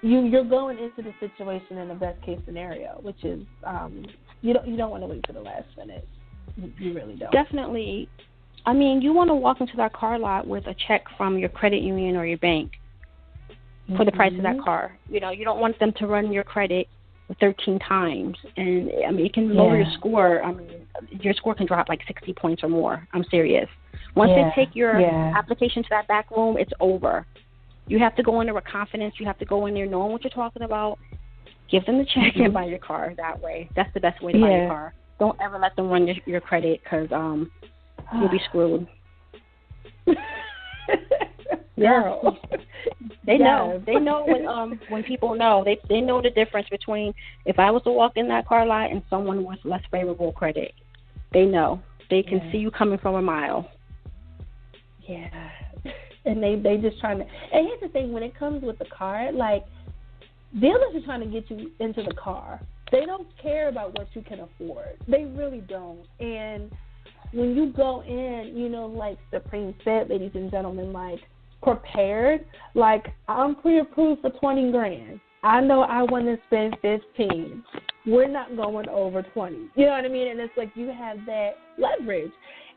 you're going into the situation in the best case scenario, which is you don't want to wait to the last minute. You really don't. Definitely. I mean, you want to walk into that car lot with a check from your credit union or your bank for the price of that car. You don't want them to run your credit 13 times, and I mean, it can lower your score. I mean, your score can drop like 60 points or more. I'm serious. Once they take your application to that back room, it's over. You have to go in there with confidence. You have to go in there knowing what you're talking about. Give them the check and buy your car that way. That's the best way to buy your car. Don't ever let them run your credit because you'll be screwed. Girl. They know. They know when people know. They know the difference between if I was to walk in that car lot and someone with less favorable credit. They know. They can see you coming from a mile. Yeah. And they just trying to. And here's the thing: when it comes with the car, like, dealers are trying to get you into the car. They don't care about what you can afford. They really don't. And when you go in, like Sypreme said, ladies and gentlemen, like, prepared, like, I'm pre-approved for 20 grand. I know I want to spend 15. We're not going over 20. You know what I mean? And it's like you have that leverage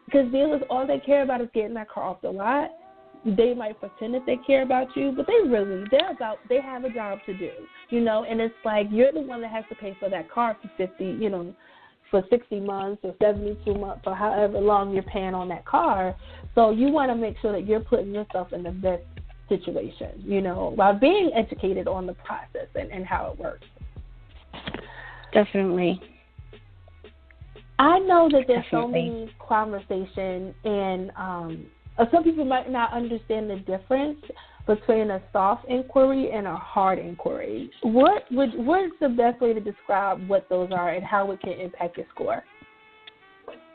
because dealers, all they care about is getting that car off the lot. They might pretend that they care about you, but they have a job to do, and it's like you're the one that has to pay for that car for 50, for 60 months or 72 months or however long you're paying on that car. So you want to make sure that you're putting yourself in the best situation, while being educated on the process and how it works. Definitely. I know that there's so many conversations, and some people might not understand the difference between a soft inquiry and a hard inquiry. What's the best way to describe what those are and how it can impact your score?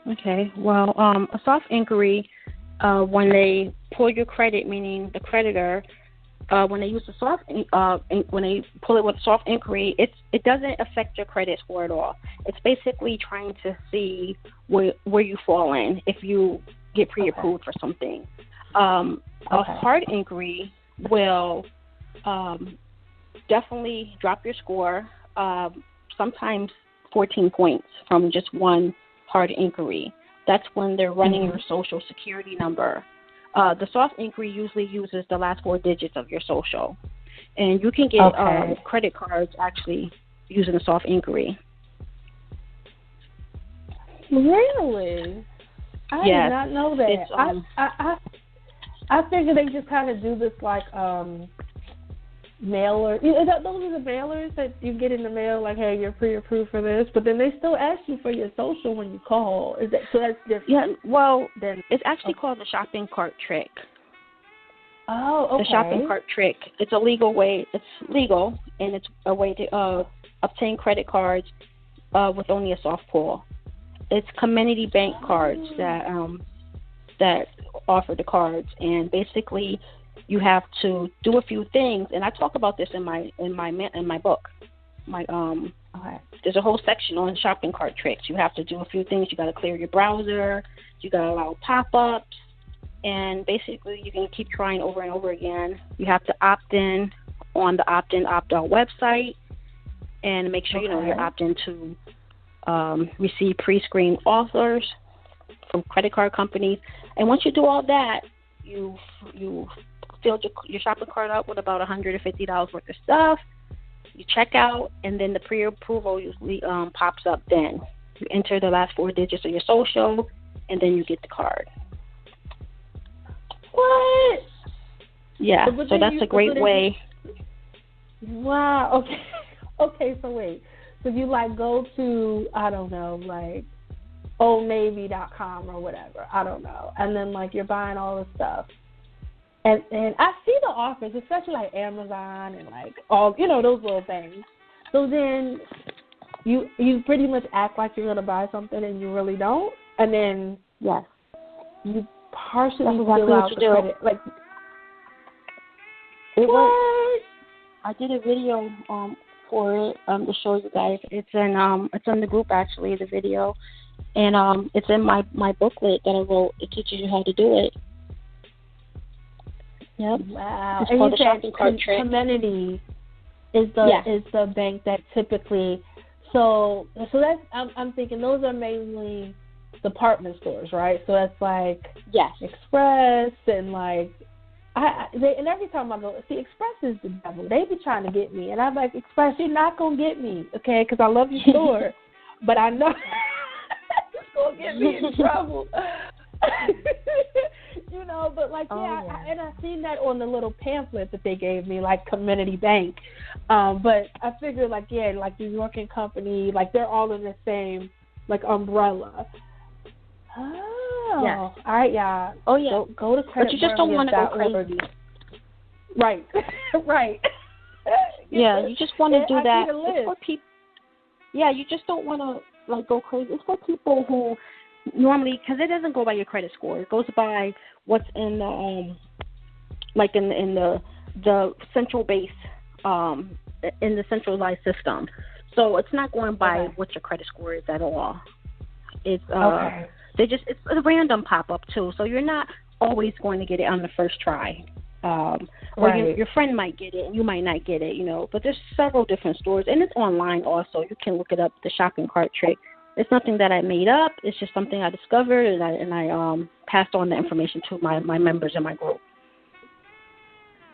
Okay. Well, a soft inquiry, when they pull your credit, meaning the creditor, when they use the soft, when they pull it with a soft inquiry, it doesn't affect your credit score at all. It's basically trying to see where you fall in if you get pre-approved for something. A hard inquiry will definitely drop your score, sometimes 14 points from just one hard inquiry. That's when they're running your social security number. The soft inquiry usually uses the last 4 digits of your social. And you can get credit cards actually using a soft inquiry. Really? I did not know that. I figured they just kind of do this like mailer. Those are the mailers that you get in the mail, like, hey, you're pre-approved for this, but then they still ask you for your social when you call. Is that so? That's different. Yeah. Well, it's actually called the shopping cart trick. Oh, okay. The shopping cart trick. It's a legal way. It's legal, and it's a way to obtain credit cards with only a soft pull. It's community bank cards that offer the cards, and basically you have to do a few things. And I talk about this in my book. There's a whole section on shopping cart tricks. You have to do a few things. You got to clear your browser. You got to allow pop-ups. And basically, you can keep trying over and over again. You have to opt in on the opt-in, opt-out website, and make sure you opt in to receive pre-screened offers from credit card companies. And once you do all that, you filled your shopping cart up with about $150 worth of stuff. You check out, and then the pre-approval usually pops up. Then you enter the last 4 digits of your social, and then you get the card. What? Yeah, so that's a great way. Wow. Okay. Okay, so wait. So you like go to, I don't know, like oldnavy.com or whatever. I don't know. And then like you're buying all this stuff. And I see the offers, especially like Amazon and like all, those little things. So then you pretty much act like you're going to buy something and you really don't. And then you partially fill out the credit. Like, I did a video for it to show you guys. It's in the group actually, the video, and it's in my booklet that I wrote. It teaches you how to do it. Yep. Wow. It's and called you the shopping cart trick. Community is the bank that typically. So that's I'm thinking those are mainly department stores, right? So that's like Express and like and every time I go, see, Express is the devil. They be trying to get me, and I'm like, Express, you're not gonna get me, okay? Because I love your store, but I know it's gonna get me in trouble. But like and I seen that on the little pamphlet that they gave me, like Community Bank. But I figured like New York and Company, like they're all in the same like umbrella. Oh, yes. All right, y'all. Oh, yeah. Go to credit. But you just don't want to go crazy. Right, right. Yeah, you just want to do that. It's for people. Yeah, you just don't want to like go crazy. It's for people who normally, because it doesn't go by your credit score. It goes by what's in the like in the central base in the centralized system. So it's not going by what your credit score is at all. It's it's a random pop up too, so you're not always going to get it on the first try. Or your friend might get it and you might not get it, But there's several different stores, and it's online also. You can look it up, the shopping cart trick. It's nothing that I made up. It's just something I discovered, and I passed on the information to my members in my group.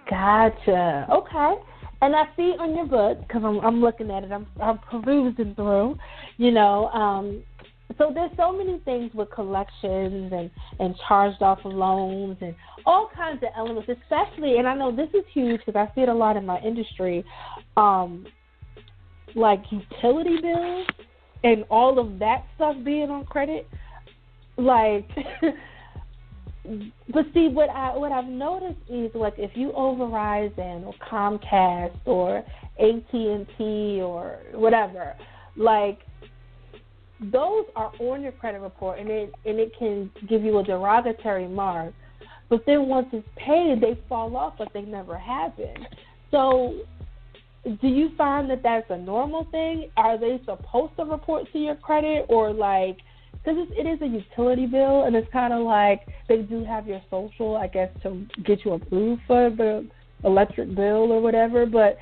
Gotcha. Okay. And I see on your book, because I'm looking at it, I'm perusing through, So there's so many things with collections and charged off loans and all kinds of elements, especially, and I know this is huge because I see it a lot in my industry, like utility bills and all of that stuff being on credit. Like, but see, what I've noticed is like if you owe Verizon or Comcast or AT&T or whatever, like, those are on your credit report, and it can give you a derogatory mark. But then once it's paid, they fall off, but they never happen. So do you find that that's a normal thing? Are they supposed to report to your credit, or like, because it is a utility bill, and it's kind of like they do have your social, I guess, to get you approved for the electric bill or whatever, but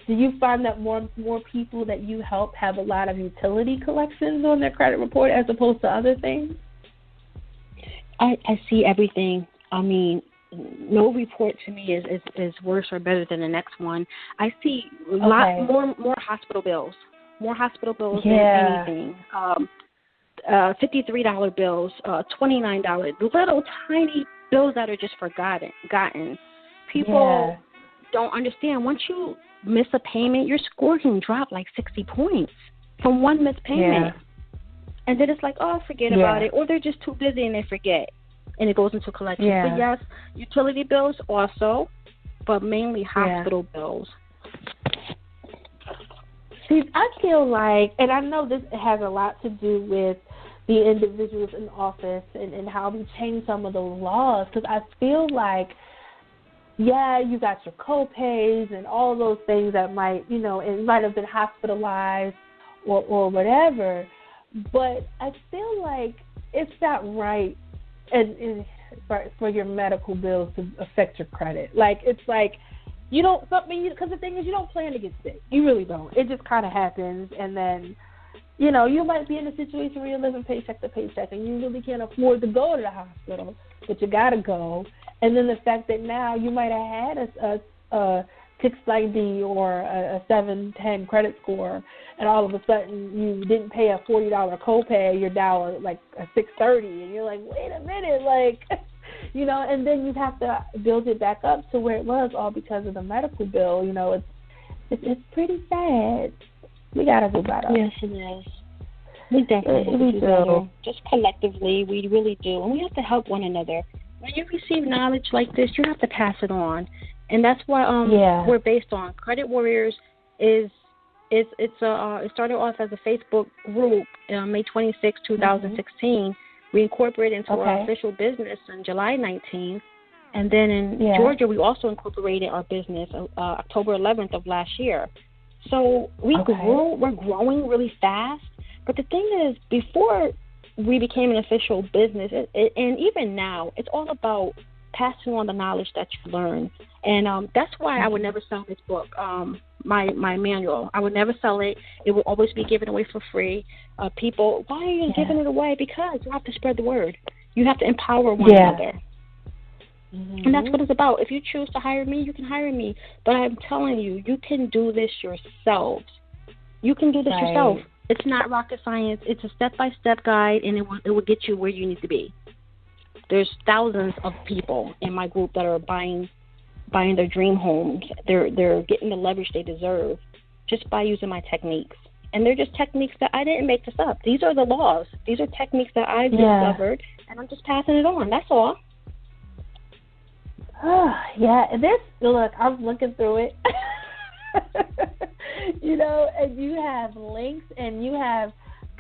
do you find that more people that you help have a lot of utility collections on their credit report as opposed to other things? I see everything. I mean, no report to me is worse or better than the next one. I see a lot more hospital bills than anything. $53 bills, $29, little tiny bills that are just forgotten. People don't understand. Once you miss a payment, your score can drop like 60 points from one missed payment. And then it's like, oh, forget about it. Or they're just too busy and they forget. And it goes into collection. But yes, utility bills also, but mainly hospital bills. See, I feel like, and I know this has a lot to do with the individuals in office and how we change some of those laws, because I feel like, you got your co-pays and all those things that might, it might have been hospitalized or whatever, but I feel like it's not right for your medical bills to affect your credit. Like, it's like, because the thing is, you don't plan to get sick. You really don't. It just kind of happens, and then, you might be in a situation where you're living paycheck to paycheck, and you really can't afford to go to the hospital, but you got to go. And then the fact that now you might have had a 690 or a 710 credit score, and all of a sudden you didn't pay a $40 copay, you're down like a 630, and you're like, wait a minute, like, and then you have to build it back up to where it was, all because of the medical bill. It's pretty sad. We gotta do better. Yes, it is. We definitely do better. Just collectively, we really do, and we have to help one another. When you receive knowledge like this, you have to pass it on, and that's what we're based on. Credit Warriors it started off as a Facebook group May 26, 2016. We incorporated into our official business on July 19th, and then in Georgia we also incorporated our business October 11th of last year. So we're growing really fast. But the thing is, before we became an official business, and even now, it's all about passing on the knowledge that you learn. And that's why I would never sell this book, my manual. I would never sell it. It would always be given away for free. People, why are you giving it away? Because you have to spread the word. You have to empower one another. And that's what it's about. If you choose to hire me, you can hire me. But I'm telling you, you can do this yourselves. You can do this yourself. It's not rocket science. It's a step-by-step guide, and it will get you where you need to be. There's thousands of people in my group that are buying their dream homes. They're getting the leverage they deserve just by using my techniques. And they're just techniques that I didn't make this up. These are the laws. These are techniques that I've discovered, and I'm just passing it on. That's all. Look, I'm looking through it. And you have links and you have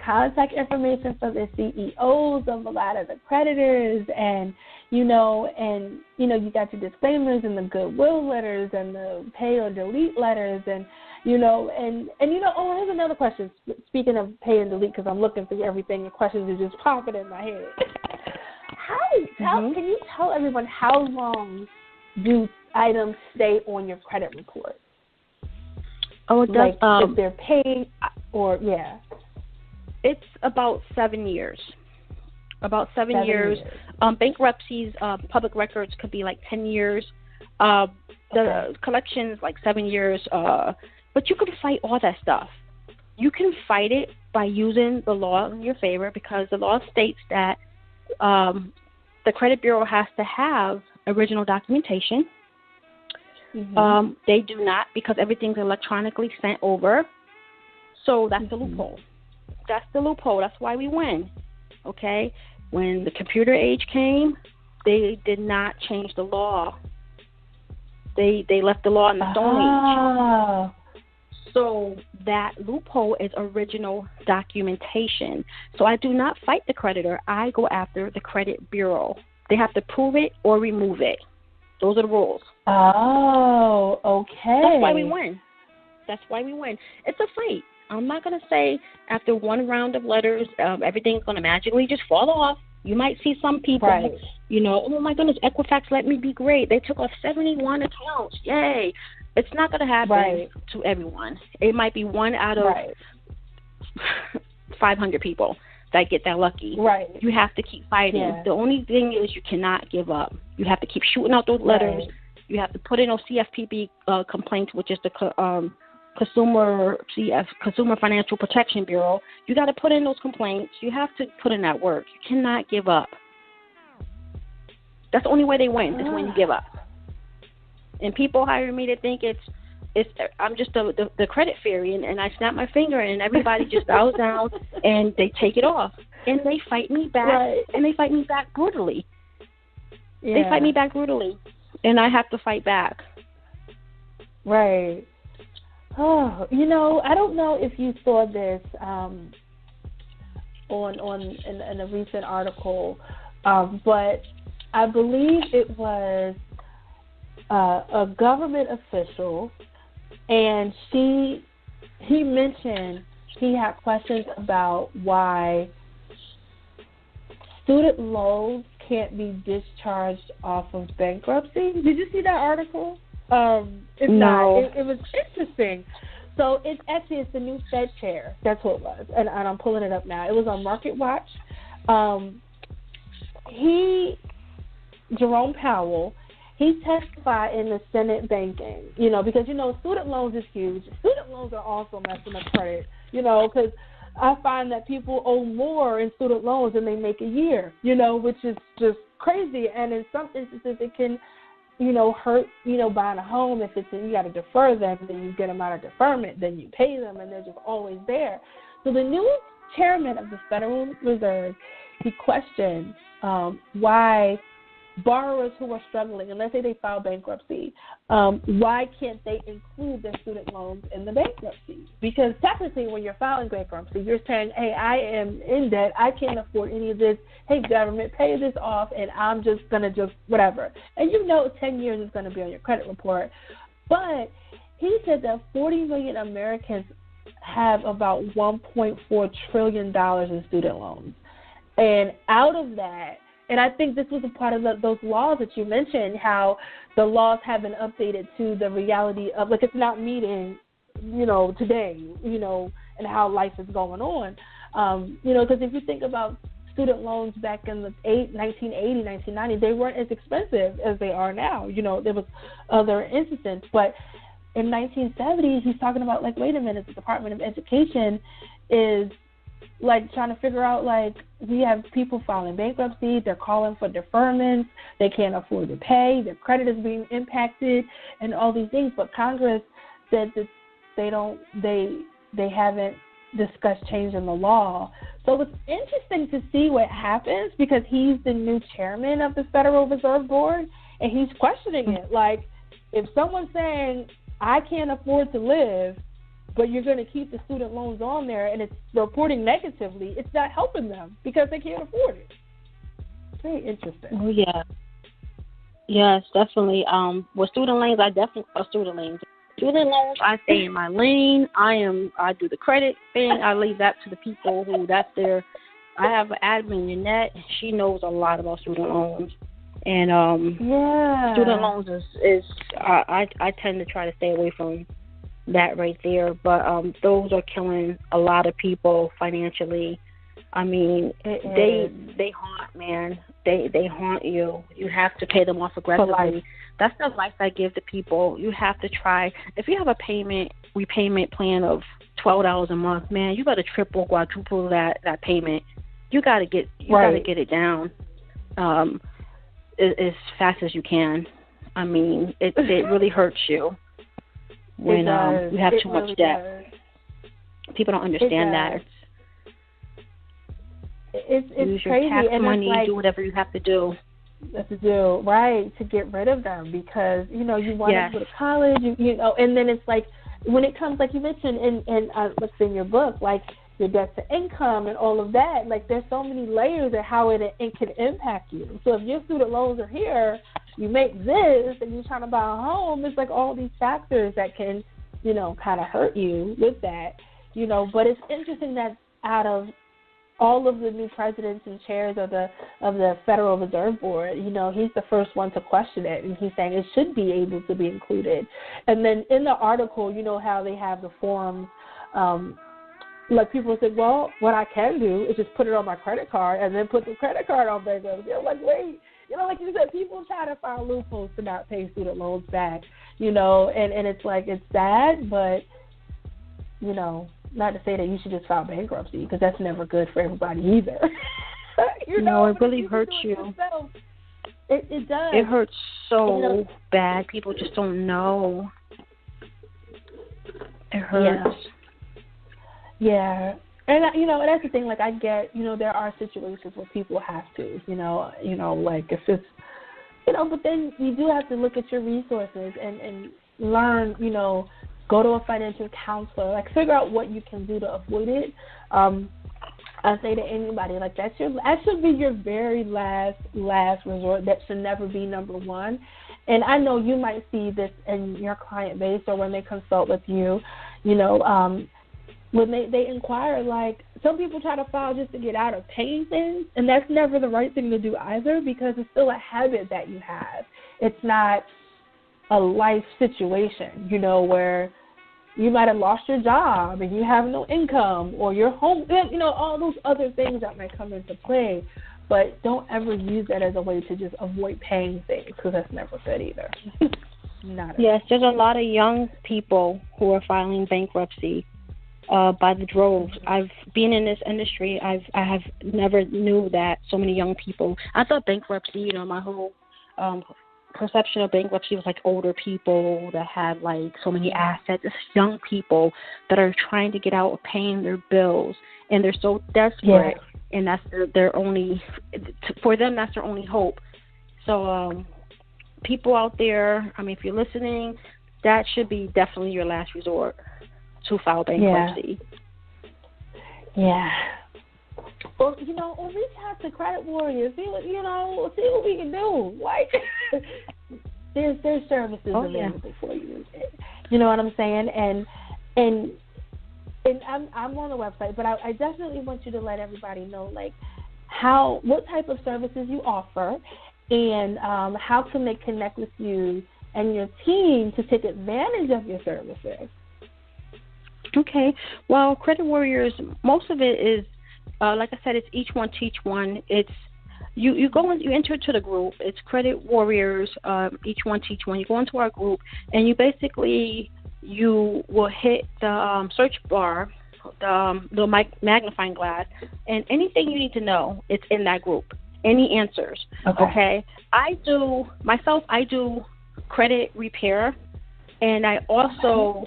contact information for the CEOs of a lot of the creditors, and you got your disclaimers and the goodwill letters and the pay or delete letters, and here's another question. Speaking of pay and delete, because I'm looking through everything, the questions are just popping in my head. Can you tell everyone how long do items stay on your credit report? Oh, it does. If they're paid or It's about 7 years. About 7 years. Bankruptcies, public records could be like 10 years. The collections like 7 years. But you can fight all that stuff. You can fight it by using the law in your favor, because the law states that the credit bureau has to have original documentation. They do not, because everything's electronically sent over. So that's the loophole. That's the loophole. That's why we win. Okay? When the computer age came, they did not change the law. They left the law in the Stone Age. So that loophole is original documentation. So I do not fight the creditor. I go after the credit bureau. They have to prove it or remove it. Those are the rules. Oh, okay. That's why we win. It's a fight. I'm not going to say after one round of letters, everything's going to magically just fall off. You might see some people, oh my goodness, Equifax let me be great. They took off 71 accounts. Yay. It's not going to happen to everyone. It might be one out of 500 people that get that lucky. You have to keep fighting. The only thing is you cannot give up. You have to keep shooting out those letters. You have to put in those CFPB complaints, which is the Consumer Financial Protection Bureau. You got to put in those complaints. You have to put in that work. You cannot give up. That's the only way they win is when you give up. And people hire me to think I'm just the credit fairy, and I snap my finger and everybody just bows down and they take it off. And they fight me back, and they fight me back brutally. Yeah. They fight me back brutally, and I have to fight back. Right. Oh, I don't know if you saw this in a recent article, but I believe it was a government official, and he mentioned he had questions about why student loans can't be discharged off of bankruptcy. Did you see that article? It's no. Not. It was interesting. So it's the new Fed chair. That's what it was. And I'm pulling it up now. It was on Market Watch. Jerome Powell, he testified in the Senate banking, because, student loans is huge. Student loans are also messing up credit, because I find that people owe more in student loans than they make a year, which is just crazy. And in some instances, it can, hurt, buying a home. If you got to defer them, then you get them out of deferment, then you pay them, and they're just always there. So the new chairman of the Federal Reserve, he questioned why borrowers who are struggling, and let's say they file bankruptcy, why can't they include their student loans in the bankruptcy? Because technically when you're filing bankruptcy, you're saying, hey, I am in debt, I can't afford any of this, hey, government, pay this off, and I'm just going to whatever. And 10 years is going to be on your credit report. But he said that 40 million Americans have about $1.4 trillion in student loans. And out of that, and I think this was a part of those laws that you mentioned, how the laws have been updated to the reality of, it's not meeting, today, and how life is going on. Because if you think about student loans back in the 1980, 1990, they weren't as expensive as they are now. There was other instances. But in 1970s, he's talking about, wait a minute, the Department of Education is trying to figure out, we have people filing bankruptcy, they're calling for deferments, they can't afford to pay, their credit is being impacted, and all these things. But Congress said that they haven't discussed changing the law. So it's interesting to see what happens, because he's the new chairman of the Federal Reserve Board, and he's questioning it. If someone's saying, I can't afford to live, but you're going to keep the student loans on there and it's reporting negatively, it's not helping them because they can't afford it. Very interesting. Oh, yeah. Yes, definitely. With student loans, student loans, I stay in my lane. I do the credit thing. I leave that to the people who that's their. I have an admin, Yannette. She knows a lot about student loans. And student loans is I tend to try to stay away from that right there, but those are killing a lot of people financially. I mean, they haunt, man. They haunt you. You have to pay them off aggressively. That's the advice I give to people. You have to try. If you have a repayment plan of $12 a month, man, you got to triple, quadruple that payment. You got to get it down as fast as you can. I mean, it really hurts you when you have too much debt. People don't understand that. It's use crazy. Your tax and money, it's do whatever you have to do. To get rid of them, because you want to go to college, and then it's when it comes, you mentioned in what's in your book, your debt to income and all of that. There's so many layers of how it can impact you. So if your student loans are here, you make this, and you're trying to buy a home, it's all these factors that can, kind of hurt you with that, But it's interesting that out of all of the new presidents and chairs of the Federal Reserve Board, he's the first one to question it, and he's saying it should be able to be included. And then in the article, how they have the forms, people say, well, what I can do is just put it on my credit card and then put the credit card on bankruptcy. Wait, like you said, people try to find loopholes to not pay student loans back, and it's it's sad, but not to say that you should just file bankruptcy, because that's never good for everybody either. It really hurts you. It does. It hurts so bad. People just don't know. It hurts. Yeah. And that's the thing. Like, I get, there are situations where people have to, like if it's, but then you do have to look at your resources and learn, go to a financial counselor, like figure out what you can do to avoid it. I say to anybody, like, that should be your very last resort. That should never be number one. And I know you might see this in your client base or when they consult with you, when they inquire, like, some people try to file just to get out of paying things, and that's never the right thing to do either, because it's still a habit that you have. It's not a life situation, where you might have lost your job and you have no income, or your home, all those other things that might come into play. But don't ever use that as a way to just avoid paying things, because that's never good either. Yes, there's a lot of young people who are filing bankruptcy by the droves. I've been in this industry. I have never knew that so many young people. I thought bankruptcy, my whole perception of bankruptcy was like older people that had like so many assets. It's young people that are trying to get out of paying their bills, and they're so desperate, and that's their only, for them, that's their only hope. So people out there, if you're listening, that should be definitely your last resort, to file bankruptcy. Yeah. Or, or reach out to Credit Warriors. See what we can do. Like, there's services available for you. You know what I'm saying? And I'm on the website, but I definitely want you to let everybody know, like, what type of services you offer, and how can they connect with you and your team to take advantage of your services. Okay. Well, Credit Warriors, most of it is, like I said, it's each one teach one. It's you go and you enter to the group. It's Credit Warriors, each one teach one. You go into our group, and you will hit the search bar, the magnifying glass, and anything you need to know, it's in that group. Any answers. Okay. I do credit repair, and I also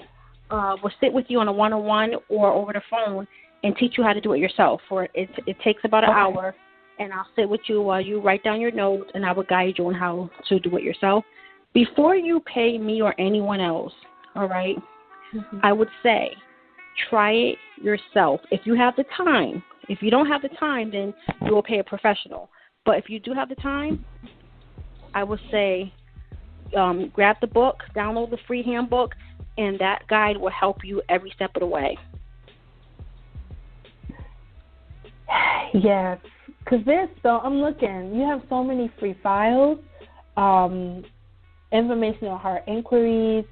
will sit with you on a one-on-one or over the phone and teach you how to do it yourself. It takes about an hour, and I'll sit with you while you write down your notes, and I will guide you on how to do it yourself. Before you pay me or anyone else, all right, I would say try it yourself. If you have the time. If you don't have the time, then you will pay a professional. But if you do have the time, I would say grab the book, download the free handbook, and that guide will help you every step of the way. Yes, because I'm looking, you have so many free files, information on hard inquiries,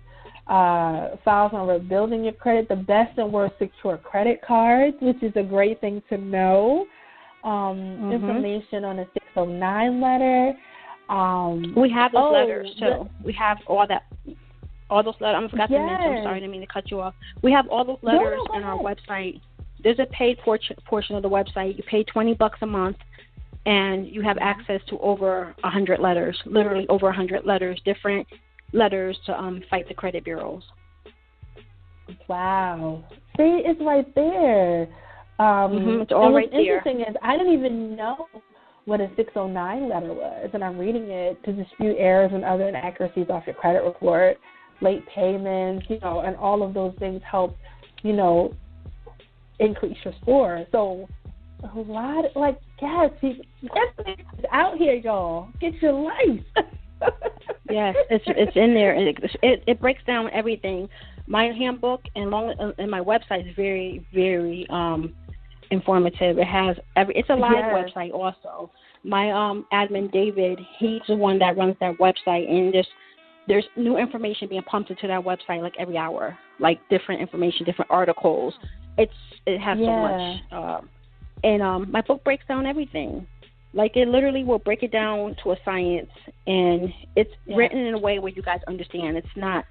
files on rebuilding your credit, the best and worst secure credit cards, which is a great thing to know, information on a 609 letter. We have those letters, too. We have all those letters. I forgot to mention. I'm sorry, I didn't mean to cut you off. We have all those letters on our website. There's a paid portion of the website. You pay $20 a month, and you have access to over 100 letters, literally over 100 letters, different letters to fight the credit bureaus. Wow. See, it's right there. It's all right there. What's interesting is I didn't even know what a 609 letter was, and I'm reading it to dispute errors and other inaccuracies off your credit report, late payments, and all of those things help, increase your score. So a lot, it's out here, y'all. Get your life. Yes, it's in there. It breaks down everything. My handbook and my website is very, very informative. It has it's a live website also. My admin David, he's the one that runs that website, and there's new information being pumped into that website like every hour, like different information, different articles. It has so much. And my book breaks down everything. Like, it literally will break it down to a science, and it's written in a way where you guys understand. It's not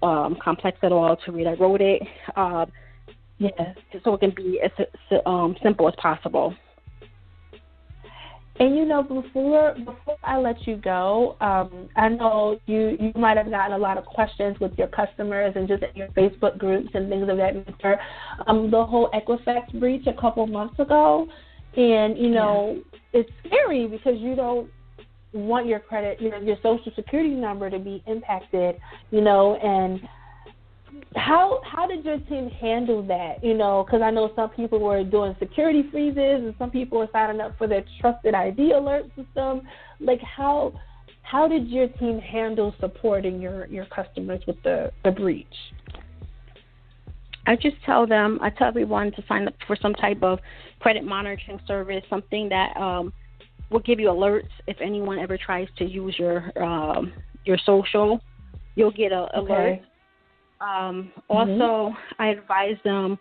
complex at all to read. I wrote it Yeah. so it can be as simple as possible. And before I let you go, I know you might have gotten a lot of questions with your customers and just in your Facebook groups and things of that nature. The whole Equifax breach a couple months ago, and it's scary because you don't want your credit, your Social Security number to be impacted, and how did your team handle that? Because I know some people were doing security freezes and some people were signing up for their trusted ID alert system. Like, how did your team handle supporting your customers with the breach? I tell everyone to sign up for some type of credit monitoring service, something that will give you alerts if anyone ever tries to use your social. You'll get an alert. Also, I advise them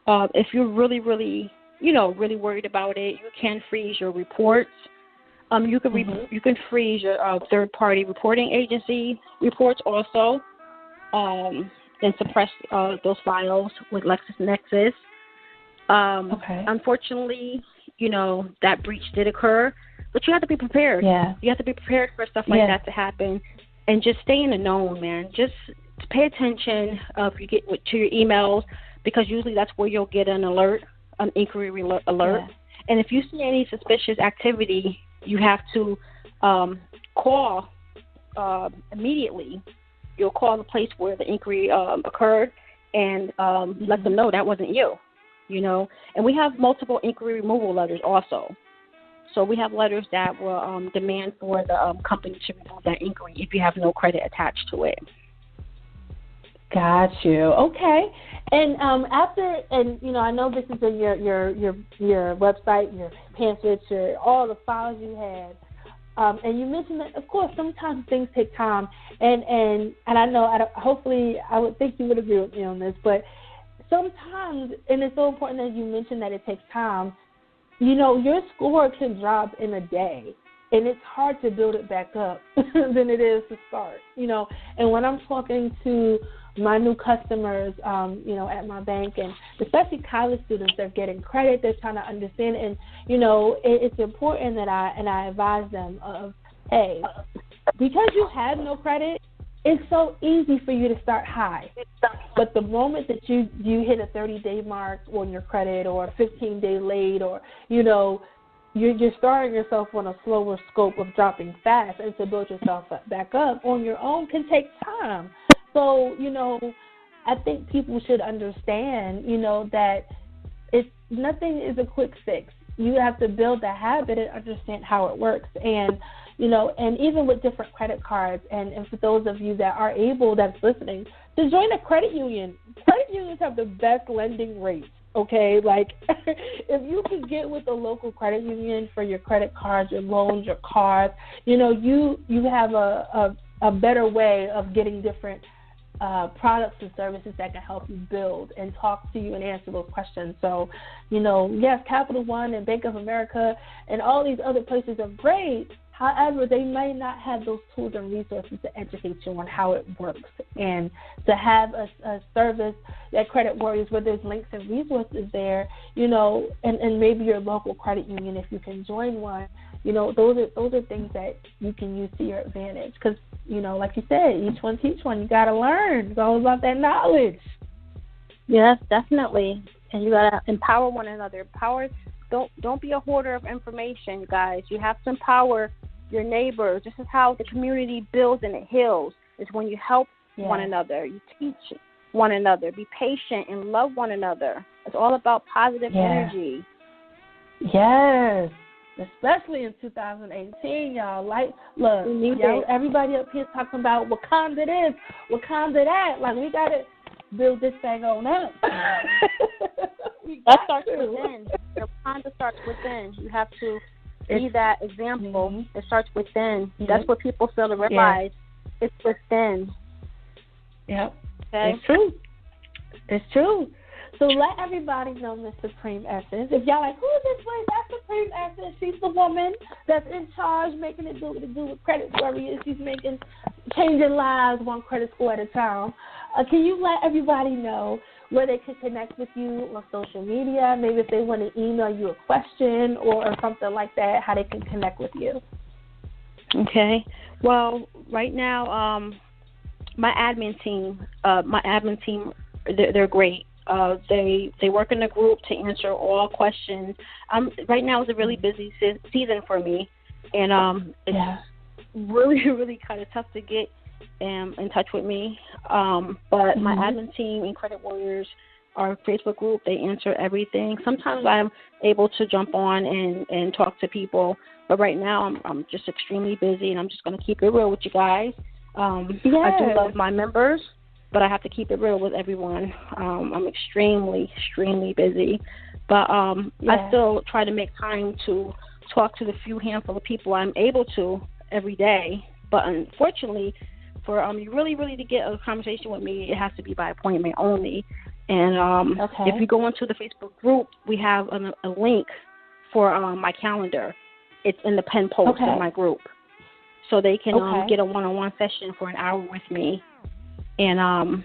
if you're really, really, really worried about it, you can freeze your reports. You can freeze your third-party reporting agency reports also, and suppress those files with LexisNexis. Unfortunately, that breach did occur, but you have to be prepared. Yeah. You have to be prepared for stuff like that to happen, and just stay in the known, man. Just pay attention if you get to your emails, because usually that's where you'll get an alert, an inquiry alert. Yeah. And if you see any suspicious activity, you have to call immediately. You'll call the place where the inquiry occurred and let them know that wasn't you, And we have multiple inquiry removal letters also. So we have letters that will demand for the company to remove that inquiry if you have no credit attached to it. Got you. Okay. And I know this is in your website, your pamphlets, all the files you had. And you mentioned that, of course, sometimes things take time. And I know, hopefully, I would think you would agree with me on this, but sometimes, and it's so important that you mentioned that it takes time, your score can drop in a day. And it's hard to build it back up than it is to start, And when I'm talking to my new customers, at my bank, and especially college students, they're getting credit, they're trying to understand, and, it's important that I advise them of, hey, because you have no credit, it's so easy for you to start high. But the moment that you hit a 30-day mark on your credit or a 15-day late, or, you're starting yourself on a slower scope of dropping fast, and to build yourself back up on your own can take time. So, I think people should understand, that nothing is a quick fix. You have to build the habit and understand how it works. And, and even with different credit cards, and for those of you that are able, that's listening, to join a credit union. Credit unions have the best lending rates. Okay, like if you could get with a local credit union for your credit cards, your loans, your cars, you have a better way of getting different products and services that can help you build and talk to you and answer those questions. So, yes, Capital One and Bank of America and all these other places are great. However, they may not have those tools and resources to educate you on how it works. And to have a service that Credit Warriors, where there's links and resources there, and maybe your local credit union, if you can join one, those are things that you can use to your advantage. Because, like you said, each one teach one. You got to learn. It's all about that knowledge. Yes, definitely. And you got to empower one another. Don't be a hoarder of information, you guys. You have to empower your neighbors. This is how the community builds and it heals. It's when you help one another. You teach one another. Be patient and love one another. It's all about positive energy. Yes. Especially in 2018, y'all. Like, look, everybody up here talking about Wakanda this, Wakanda that. Like, we got to build this thing on up. That starts within. Wakanda starts within. You have to be that example. Mm-hmm. It starts within. Mm-hmm. That's what people fail to realize. Yeah. It's within. Yep. Okay? It's true. It's true. So let everybody know Miss Sypreme Essence. If y'all like, who is this lady? That's Sypreme Essence. She's the woman that's in charge, making it do what it do with Credit Warriors. She's changing lives one credit score at a time. Can you let everybody know where they can connect with you on social media, maybe if they want to email you a question or something like that, how they can connect with you. Okay. Well, right now, my admin team, they're great. They work in a group to answer all questions. Right now is a really busy season for me, and it's really, really kind of tough to get in touch with me. But my admin team and Credit Warriors, our Facebook group, they answer everything. Sometimes I'm able to jump on and talk to people, but right now I'm just extremely busy, and I'm just going to keep it real with you guys. I do love my members, but I have to keep it real with everyone. I'm extremely, extremely busy, but I still try to make time to talk to the few handful of people I'm able to every day. But unfortunately, for you really, really to get a conversation with me, it has to be by appointment only. And if you go into the Facebook group, we have a link for my calendar. It's in the pinned post in my group. So they can get a one-on-one session for an hour with me. And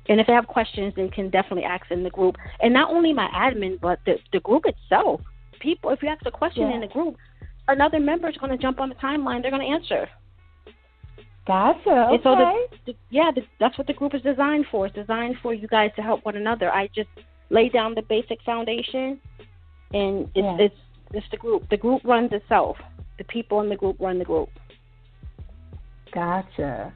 if they have questions, they can definitely ask in the group. And not only my admin, but the group itself. People, if you ask a question in the group, another member is going to jump on the timeline. They're going to answer. Gotcha. Okay. So that's what the group is designed for. It's designed for you guys to help one another. I just lay down the basic foundation, and it's the group. The group runs itself. The people in the group run the group. Gotcha.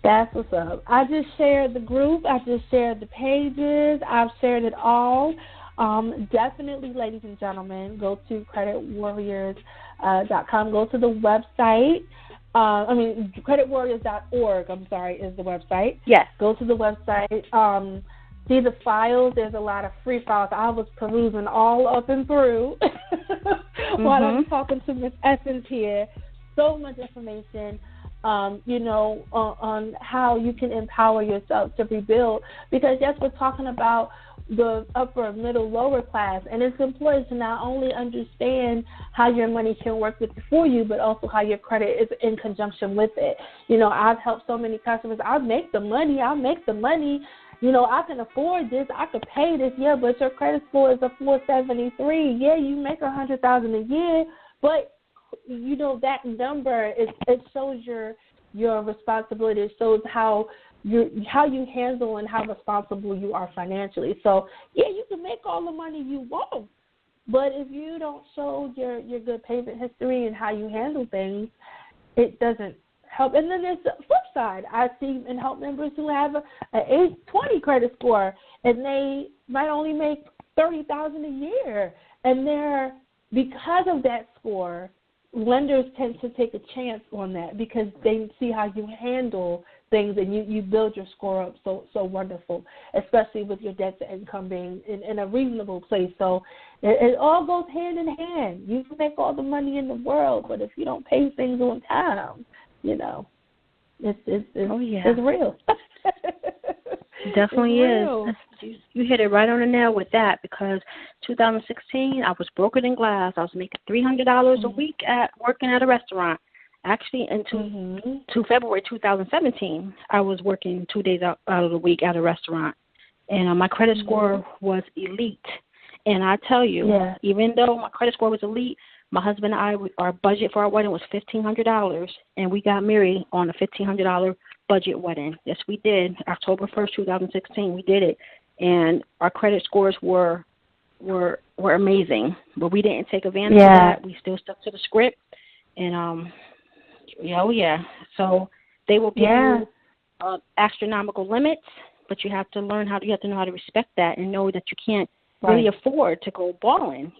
That's what's up. I just shared the group. I just shared the pages. I've shared it all. Definitely, ladies and gentlemen, go to creditwarriors.com. Go to the website. Creditwarriors.org, is the website. Yes. Go to the website. See the files. There's a lot of free files. I was perusing all up and through while I was talking to Miss Essence here. So much information, on how you can empower yourself to rebuild. Because, yes, we're talking about the upper, middle, lower class, and it's important to not only understand how your money can work for you, but also how your credit is in conjunction with it. I've helped so many customers. I'll make the money. I can afford this. I could pay this. Yeah, but your credit score is a 473. Yeah, you make $100,000 a year, but that number it shows your responsibility. It shows how you handle and how responsible you are financially. So, you can make all the money you want, but if you don't show your good payment history and how you handle things, it doesn't help. And then there's the flip side. I see and help members who have an 820 credit score, and they might only make $30,000 a year, and because of that score, lenders tend to take a chance on that because they see how you handle things, and you build your score up so wonderful, especially with your debt to income being in a reasonable place. So it all goes hand in hand. You can make all the money in the world, but if you don't pay things on time, it's real. It definitely is. You hit it right on the nail with that, because 2016, I was broker than glass. I was making $300 a week working at a restaurant. Actually, to February 2017, I was working 2 days out of the week at a restaurant. And my credit score was elite. And I tell you, even though my credit score was elite, my husband and I, our budget for our wedding was $1,500, and we got married on a $1,500 budget wedding. Yes, we did. October 1st, 2016, we did it. And our credit scores were amazing, but we didn't take advantage of that. We still stuck to the script. And, so they will give you astronomical limits, but you have to know how to respect that and know that you can't really afford to go balling,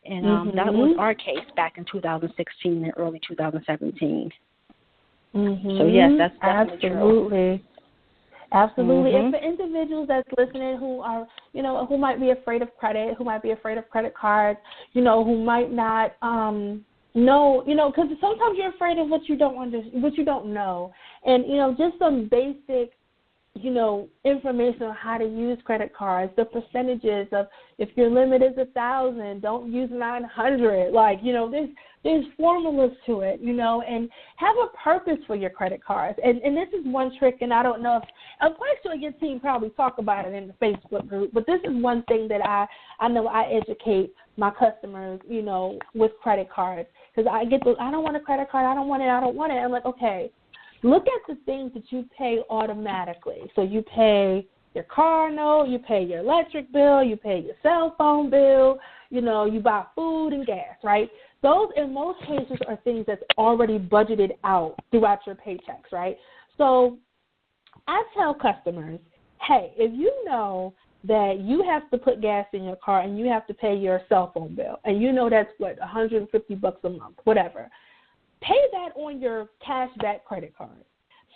And that was our case back in 2016 and early 2017. So, yes, that's definitely true. Absolutely. And for individuals that's listening who are, who might be afraid of credit, who might be afraid of credit cards, who might not know, because sometimes you're afraid of what you don't know. And, just some basic, information on how to use credit cards, the percentages of if your limit is 1,000, don't use 900. There's There's formulas to it, and have a purpose for your credit cards. And this is one trick, and I don't know if I'm quite sure your team probably talk about it in the Facebook group, but this is one thing that I know I educate my customers, with credit cards, because I get those, I don't want a credit card, I don't want it. I'm like, okay, look at the things that you pay automatically. So you pay your car note, you pay your electric bill, you pay your cell phone bill, you buy food and gas, right? Those, in most cases, are things that's already budgeted out throughout your paychecks, right? So I tell customers, hey, if you know that you have to put gas in your car and you have to pay your cell phone bill, and that's what, $150 a month, whatever, pay that on your cashback credit card.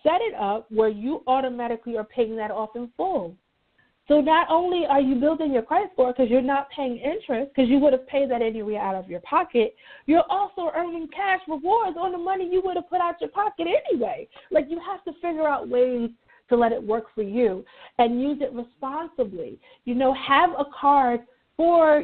Set it up where you automatically are paying that off in full. So not only are you building your credit score because you're not paying interest, because you would have paid that anyway out of your pocket, you're also earning cash rewards on the money you would have put out your pocket anyway. Like, you have to figure out ways to let it work for you and use it responsibly. Have a card for,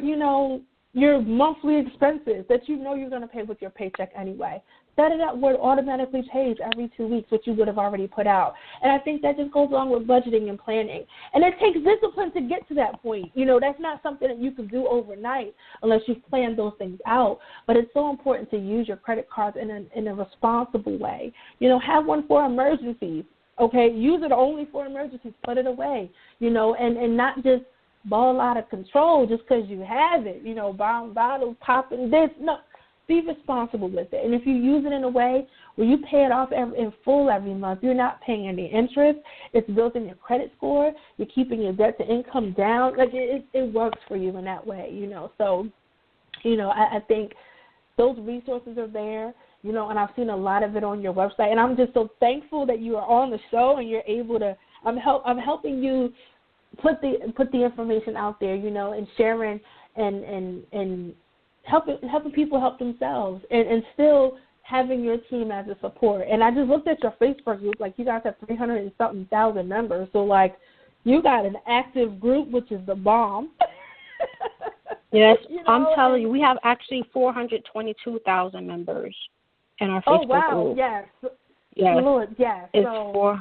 your monthly expenses that you're going to pay with your paycheck anyway. Set it up where it automatically pays every 2 weeks what you would have already put out. And I think that just goes along with budgeting and planning. And it takes discipline to get to that point. That's not something that you can do overnight unless you've planned those things out. But it's so important to use your credit cards in a responsible way. Have one for emergencies. Okay, use it only for emergencies. Put it away, and not just ball out of control just because you have it, buying bottles, popping this. No, be responsible with it. And if you use it in a way where you pay it off in full every month, you're not paying any interest, it's building your credit score, you're keeping your debt to income down, like it works for you in that way, So, I think those resources are there. And I've seen a lot of it on your website, and I'm just so thankful that you are on the show and you're able to. I'm helping you put the information out there, and sharing and helping people help themselves, and still having your team as a support. And I just looked at your Facebook group, like you guys have 300 and something thousand members, so like you got an active group, which is the bomb. Yes, I'm telling you, we have actually 422,000 members in our Facebook group. Oh, wow, yes. Lord, yes. It's so,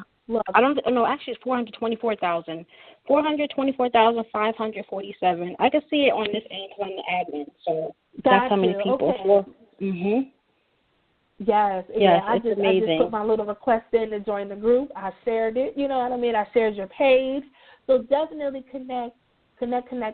actually it's 424,000. 424,547. I can see it on this end because I'm the admin, so that's how many people. Okay. Yes, I just put my little request in to join the group. I shared it, you know what I mean? I shared your page. So definitely connect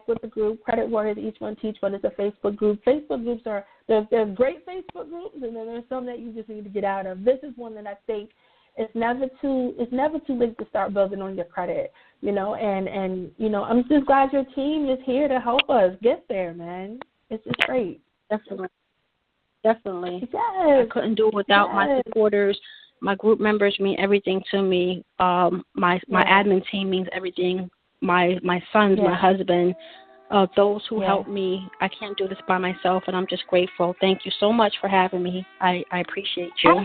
with the group. Credit Warriors, Each One Teach One is a Facebook group. Facebook groups they're great Facebook groups, and then there's some that you just need to get out of. This is one that I think it's never too late to start building on your credit, and I'm just glad your team is here to help us get there, man. It's just great. Definitely. Yes. I couldn't do it without my supporters. My group members mean everything to me. My admin team means everything. My sons, my husband, those who help me. I can't do this by myself, and I'm just grateful. Thank you so much for having me. I appreciate you.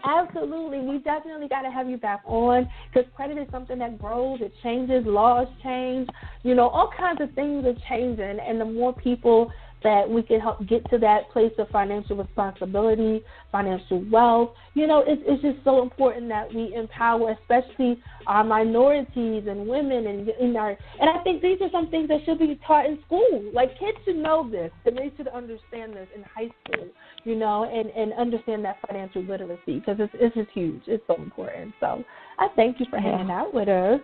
Absolutely. We definitely got to have you back on, because credit is something that grows. It changes. Laws change. All kinds of things are changing, and the more people that we can help get to that place of financial responsibility, financial wealth. It's just so important that we empower, especially our minorities and women, and I think these are some things that should be taught in school. Like, kids should know this, and they should understand this in high school, and understand that financial literacy, because it's just huge. It's so important. So I thank you for hanging out with us.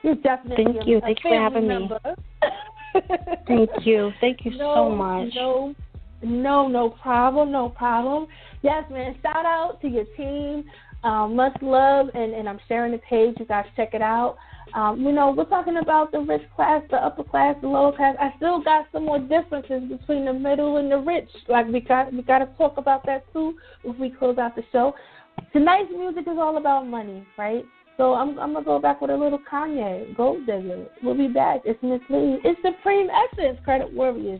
You're definitely Thank you for having member. me. Thank you so much. No problem. Yes, man, shout out to your team. Much love, and I'm sharing the page. You guys check it out. We're talking about the rich class, the upper class, the lower class. I still got some more differences between the middle and the rich. Like, we got to talk about that too if we close out the show. Tonight's music is all about money, right? So I'm going to go back with a little Kanye, Gold Digger. We'll be back. It's Miss Lee. It's Sypreme Essence, Credit Warriors.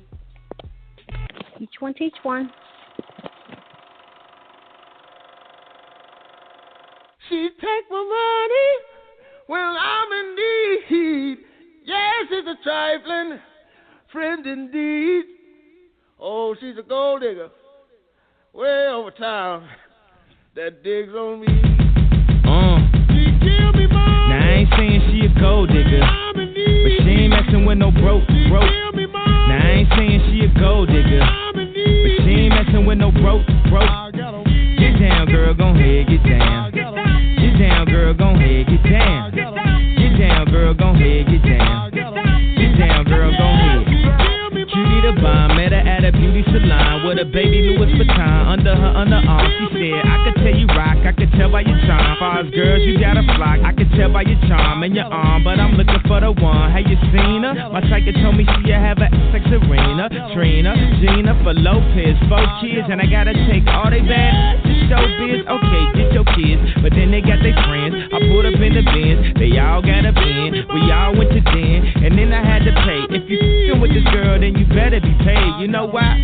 Each one teach one. She take my money when I'm in need. Yes, it's a trifling friend indeed. Oh, she's a gold digger. way over town that digs on me. She kill me, mom. Now I ain't saying she a gold digger, but she ain't messing with no broke. Now I ain't saying she a gold digger, but she ain't messing with no broke. Get down, girl, gon' head, get down. Get down, girl, gon' head, get down. Get down, girl, gon' head, get down. Get down, girl, gon' head. Cutie the bomb, met her at a beauty salon with a baby Louis Vuitton under her underarm. She said, I could tell you rock, I could tell by your charm. Far as girls, you got a flock, I could tell by your charm and your arm, but I'm looking for the one. Have you seen her? My psychic told me she have a sex Serena, Trina, Gina for Lopez, 4 kids, and I gotta take all they bad to show biz. Okay, get your kids, but then they got their friends. I pulled up in the Benz, they all got a bin. We all went to den, and then I had to pay. If you f***ing with this girl, then you better be paid. You know why?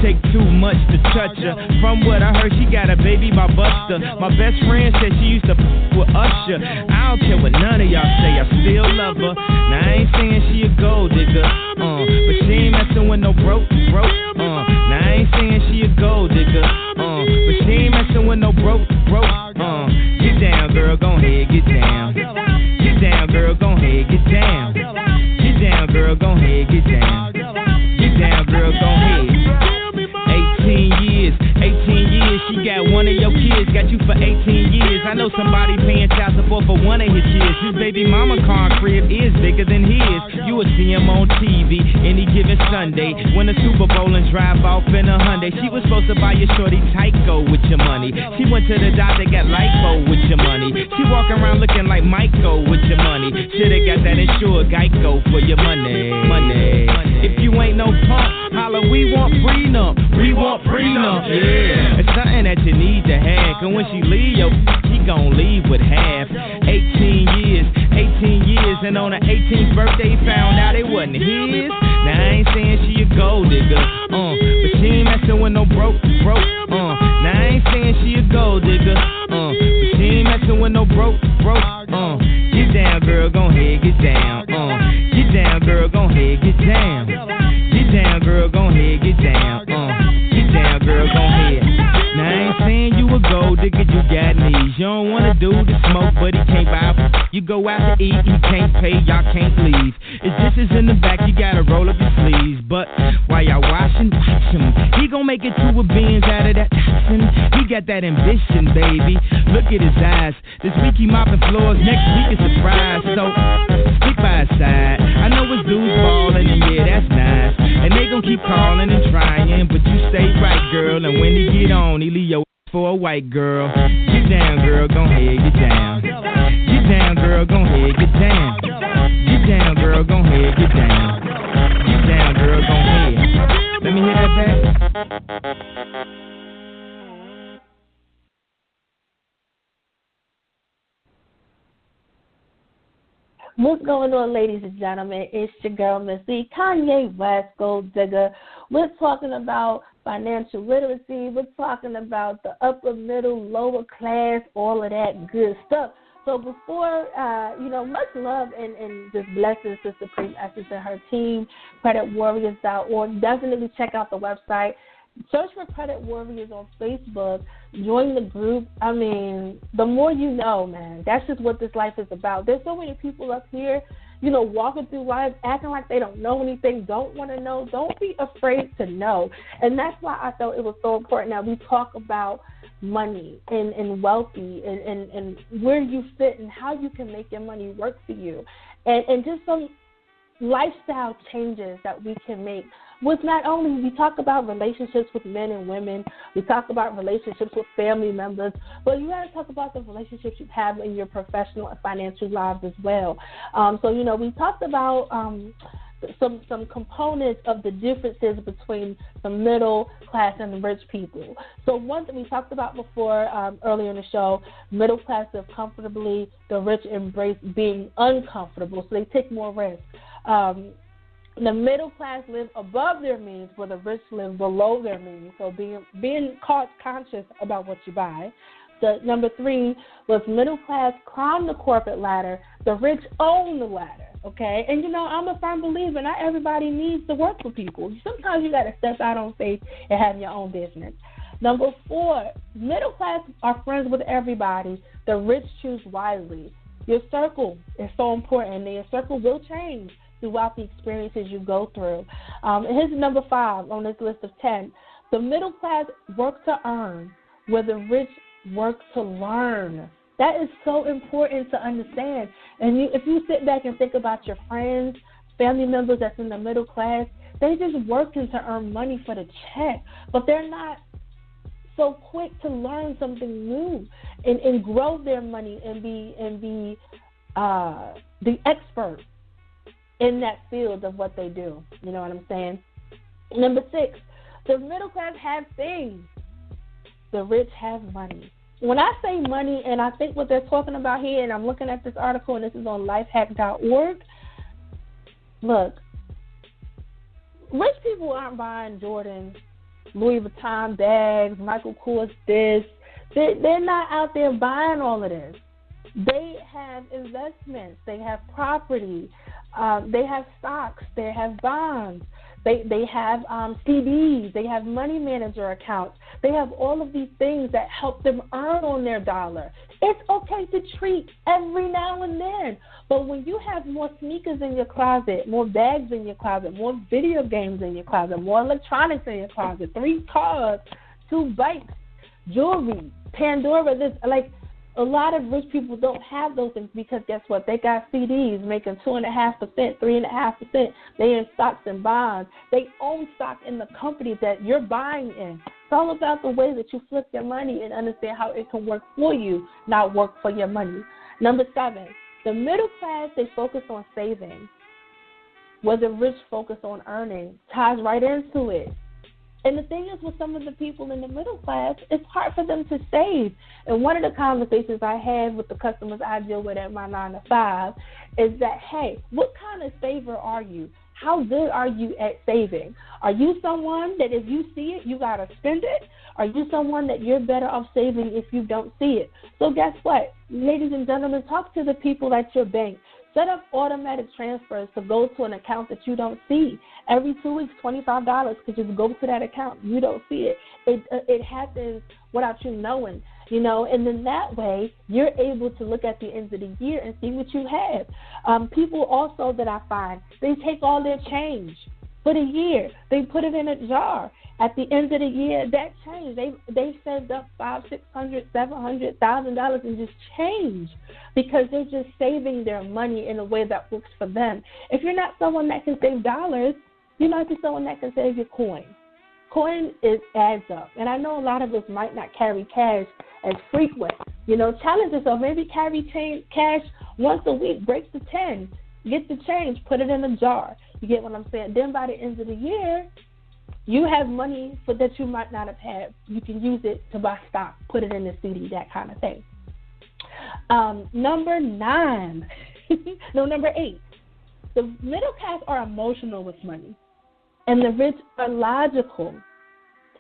Take too much to touch her. From what I heard, she got a baby by Buster. My best friend said she used to f*** with Usher. I don't care what none of y'all say, I still love her. Now I ain't saying she a gold digger, but she ain't messing with no broke. Now I ain't saying she a gold digger, but she ain't messing with no broke. Get down, girl, gon' head, get down. Get down, girl, gon' head, get down. Get down, girl, gon' head, get down. Get down, girl, gon' head. 18 years, she got one of your kids, got you for 18 years. I know somebody paying child support for one of his kids. His baby mama car crib is bigger than his. You will see him on TV any given Sunday. Win a Super Bowl and drive off in a Hyundai. She was supposed to buy your shorty Tyco with your money. She went to the doctor, got lipo with your money. She walk around looking like Michael with your money. Shoulda got that insured Geico for your money. If you ain't no punk, holla, we want prenup. We want prenup, yeah. It's something that you need to have, cause when she leave, she gon' leave with half. 18 years, and on her 18th birthday, found out it wasn't his. Now I ain't saying she a gold digger, but she ain't messing with no broke. Now I ain't saying she a gold digger, but she ain't messing with no broke. Get down, girl, gon' head, get down. Get down, girl, gon' head, get down. Get down, girl, gon' head, get down. Get down, girl, gon' head. Now I ain't saying you a gold digger, you got knees. You don't wanna do the smoke, but he can't buy. You go out to eat, he can't pay, y'all can't leave. If this is in the back, you gotta roll up your sleeves. But while y'all washing, watch him. He gon' make it to a beans out of that toxin. He got that ambition, baby. Look at his eyes. This week he mopping floors, next week is surprise. So stick by his side. I know his dudes ballin', and yeah, that's nice. And they gon' keep calling and trying, but you stay right, girl. And when he get on, he leave your for a white girl. Get down, girl, gon' head, get down. Get down, girl, gon' head, get down. Get down, girl, gon' head, get down. Get down, girl, gon' head. Let me hear that back. What's going on, ladies and gentlemen? It's your girl, Miss Lee, Kanye West, Gold Digger. We're talking about financial literacy. We're talking about the upper, middle, lower class, all of that good stuff. So before, much love and just blessings to Sypreme Essence and her team, creditwarriors.org. Definitely check out the website. Search for Credit Warriors on Facebook. Join the group. I mean, the more you know, man. That's just what this life is about. There's so many people up here, walking through life, acting like they don't know anything, don't want to know. Don't be afraid to know. And that's why I thought it was so important that we talk about money and wealthy and where you fit and how you can make your money work for you. And just some lifestyle changes that we can make. With not only, we talk about relationships with men and women, we talk about relationships with family members, but you got to talk about the relationships you have in your professional and financial lives as well. We talked about some components of the differences between the middle class and the rich people. So one that we talked about before earlier in the show, middle class live comfortably, the rich embrace being uncomfortable, so they take more risk. The middle class live above their means, where the rich live below their means. So being conscious about what you buy. The number 3 was middle class climb the corporate ladder. The rich own the ladder. Okay, and I'm a firm believer. Not everybody needs to work for people. Sometimes you got to step out on faith and have your own business. Number 4, middle class are friends with everybody. The rich choose wisely. Your circle is so important, and your circle will change throughout the experiences you go through. And here's number 5 on this list of 10. The middle class work to earn, where the rich work to learn. That is so important to understand. And if you sit back and think about your friends, family members that's in the middle class, they just working to earn money for the check, but they're not so quick to learn something new and grow their money and be the expert in that field of what they do. You know what I'm saying? Number 6, the middle class have things. The rich have money. When I say money, and I think what they're talking about here, and I'm looking at this article, and this is on lifehack.org, look, rich people aren't buying Jordans, Louis Vuitton bags, Michael Kors this. They're not out there buying all of this. They have investments. They have property. They have stocks. They have bonds. They have CDs. They have money manager accounts. They have all of these things that help them earn on their dollar. It's okay to treat every now and then. But when you have more sneakers in your closet, more bags in your closet, more video games in your closet, more electronics in your closet, 3 cars, 2 bikes, jewelry, Pandora, this, like, a lot of rich people don't have those things because guess what? They got CDs making 2.5%, 3.5%. They in stocks and bonds. They own stock in the company that you're buying in. It's all about the way that you flip your money and understand how it can work for you, not work for your money. Number 7, the middle class, they focus on saving, where the rich focus on earning. Ties right into it. And the thing is, with some of the people in the middle class, it's hard for them to save. And one of the conversations I have with the customers I deal with at my 9 to 5 is that, hey, what kind of saver are you? How good are you at saving? Are you someone that if you see it, you got to spend it? Are you someone that you're better off saving if you don't see it? So guess what? Ladies and gentlemen, talk to the people at your bank. Set up automatic transfers to go to an account that you don't see. Every 2 weeks, $25 could just go to that account. You don't see it. It happens without you knowing, you know, and then that way you're able to look at the end of the year and see what you have. People also that I find, they take all their change for the year. They put it in a jar. At the end of the year, that change, they saved up $500, $600, $700,000 in just change because they're just saving their money in a way that works for them. If you're not someone that can save dollars, you might be someone that can save your coin. Coin adds up, and I know a lot of us might not carry cash as frequent. You know, challenge yourself. Maybe carry cash once a week. Break to 10. Get the change. Put it in a jar. You get what I'm saying? Then by the end of the year, you have money that you might not have had. You can use it to buy stock, put it in the CD, that kind of thing. Number 8. The middle class are emotional with money, and the rich are logical.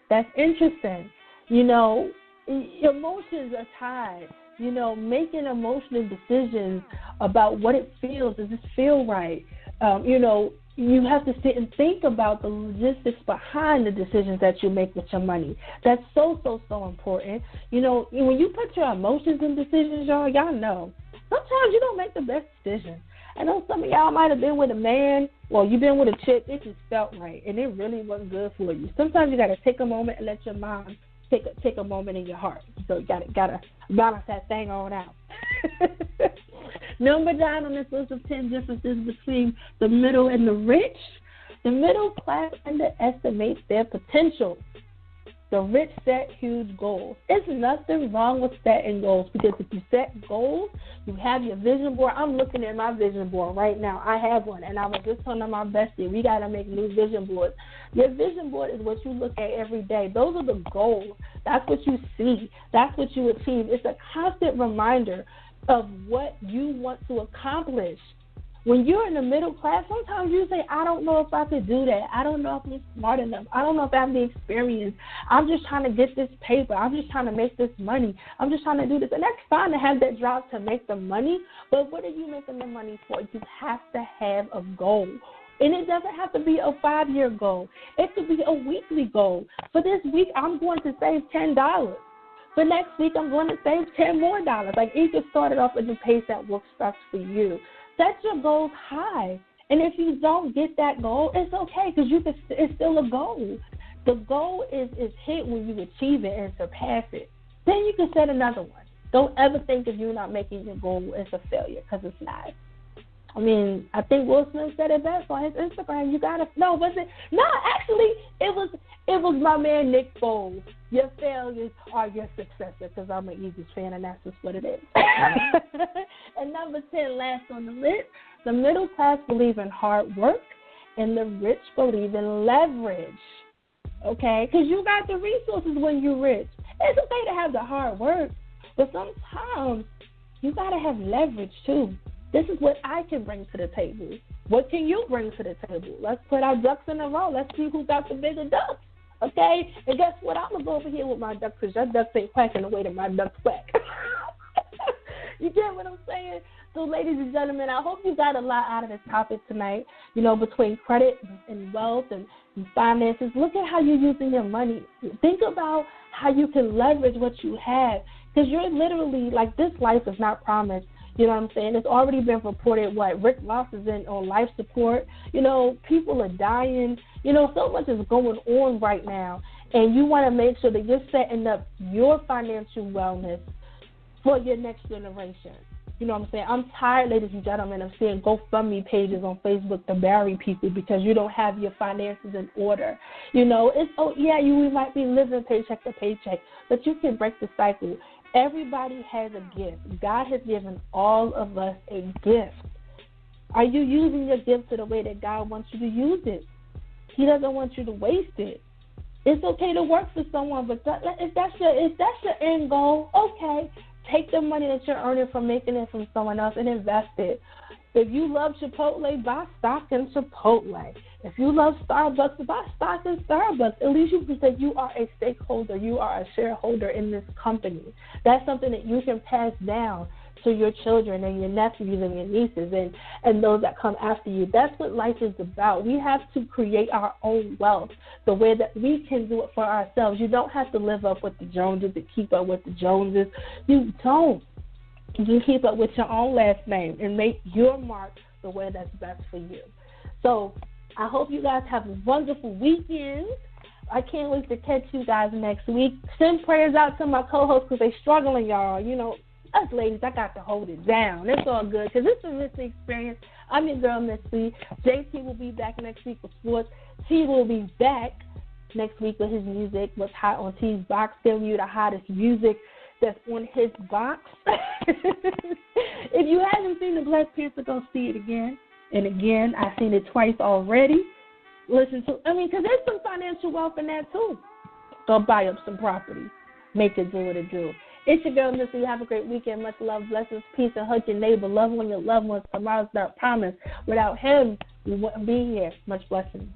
That's interesting. You know, emotions are tied. You know, making emotional decisions about what it feels. Does this feel right? You know, you have to sit and think about the logistics behind the decisions that you make with your money. That's so important. You know, when you put your emotions in decisions, y'all know, sometimes you don't make the best decisions. I know some of y'all might have been with a man, well, you've been with a chick, it just felt right, and it really wasn't good for you. Sometimes you got to take a moment and let your mind take a moment in your heart. So you got to balance that thing on out. Number 9 on this list of 10 differences between the middle and the rich. The middle class underestimates their potential. The rich set huge goals. There's nothing wrong with setting goals because if you set goals, you have your vision board. I'm looking at my vision board right now. I have one, and I was just telling my bestie, we got to make new vision boards. Your vision board is what you look at every day. Those are the goals. That's what you see. That's what you achieve. It's a constant reminder of what you want to accomplish. When you're in the middle class, sometimes you say, I don't know if I could do that. I don't know if I'm smart enough. I don't know if I have the experience. I'm just trying to get this paper. I'm just trying to make this money. I'm just trying to do this. And that's fine to have that job to make the money, but what are you making the money for? You have to have a goal. And it doesn't have to be a 5-year goal. It could be a weekly goal. For this week, I'm going to save $10. For next week, I'm going to save $10 more. Like, you can start it off at the pace that works best for you. Set your goals high. And if you don't get that goal, it's okay because it's still a goal. The goal is hit when you achieve it and surpass it. Then you can set another one. Don't ever think if you're not making your goal, it's a failure, because it's not. I mean, I think Will Smith said it best on his Instagram. You gotta actually, it was my man Nick Foles. Your failures are your successor, because I'm an Eagles fan, and that's just what it is. And number 10, last on the list, the middle class believe in hard work, and the rich believe in leverage. Okay, because you got the resources when you're rich. It's okay to have the hard work, but sometimes you got to have leverage too. This is what I can bring to the table. What can you bring to the table? Let's put our ducks in a row. Let's see who got the bigger ducks, okay? And guess what? I'm going to go over here with my ducks because your ducks ain't quacking the way that my ducks quack. You get what I'm saying? So, ladies and gentlemen, I hope you got a lot out of this topic tonight, between credit and wealth and finances. Look at how you're using your money. Think about how you can leverage what you have, because you're literally, like, this life is not promised. You know what I'm saying? It's already been reported Rick Ross is on life support. People are dying. So much is going on right now. And you want to make sure that you're setting up your financial wellness for your next generation. You know what I'm saying? I'm tired, ladies and gentlemen, of seeing GoFundMe pages on Facebook to bury people because you don't have your finances in order. We might be living paycheck to paycheck, but you can break the cycle. Everybody has a gift. God has given all of us a gift. Are you using your gift to the way that God wants you to use it? He doesn't want you to waste it. It's okay to work for someone, but if that's your end goal, okay. Take the money that you're earning from making it from someone else and invest it. If you love Chipotle, buy stock in Chipotle. If you love Starbucks, buy stock in Starbucks. At least you can say you are a stakeholder, you are a shareholder in this company. That's something that you can pass down to your children and your nephews and your nieces and those that come after you. That's what life is about. We have to create our own wealth the way that we can do it for ourselves. You don't have to live up with the Joneses and keep up with the Joneses. You don't. You keep up with your own last name and make your mark the way that's best for you. So I hope you guys have a wonderful weekend. I can't wait to catch you guys next week. Send prayers out to my co-hosts because they're struggling, y'all. Us ladies, I got to hold it down. It's all good because it's a Misslee experience. I'm your girl, Misslee. JT will be back next week with sports. T will be back next week with his music, what's hot on T's box, giving you the hottest music that's on his box. If you haven't seen the Black Panther, go see it again. And again, I've seen it twice already. Because there's some financial wealth in that too. Go buy up some property. Make it do what it do. It's your girl, Misslee. Have a great weekend. Much love, blessings, peace, and hug your neighbor. Love on your loved ones. Tomorrow's not promised. Without him, we wouldn't be here. Much blessings.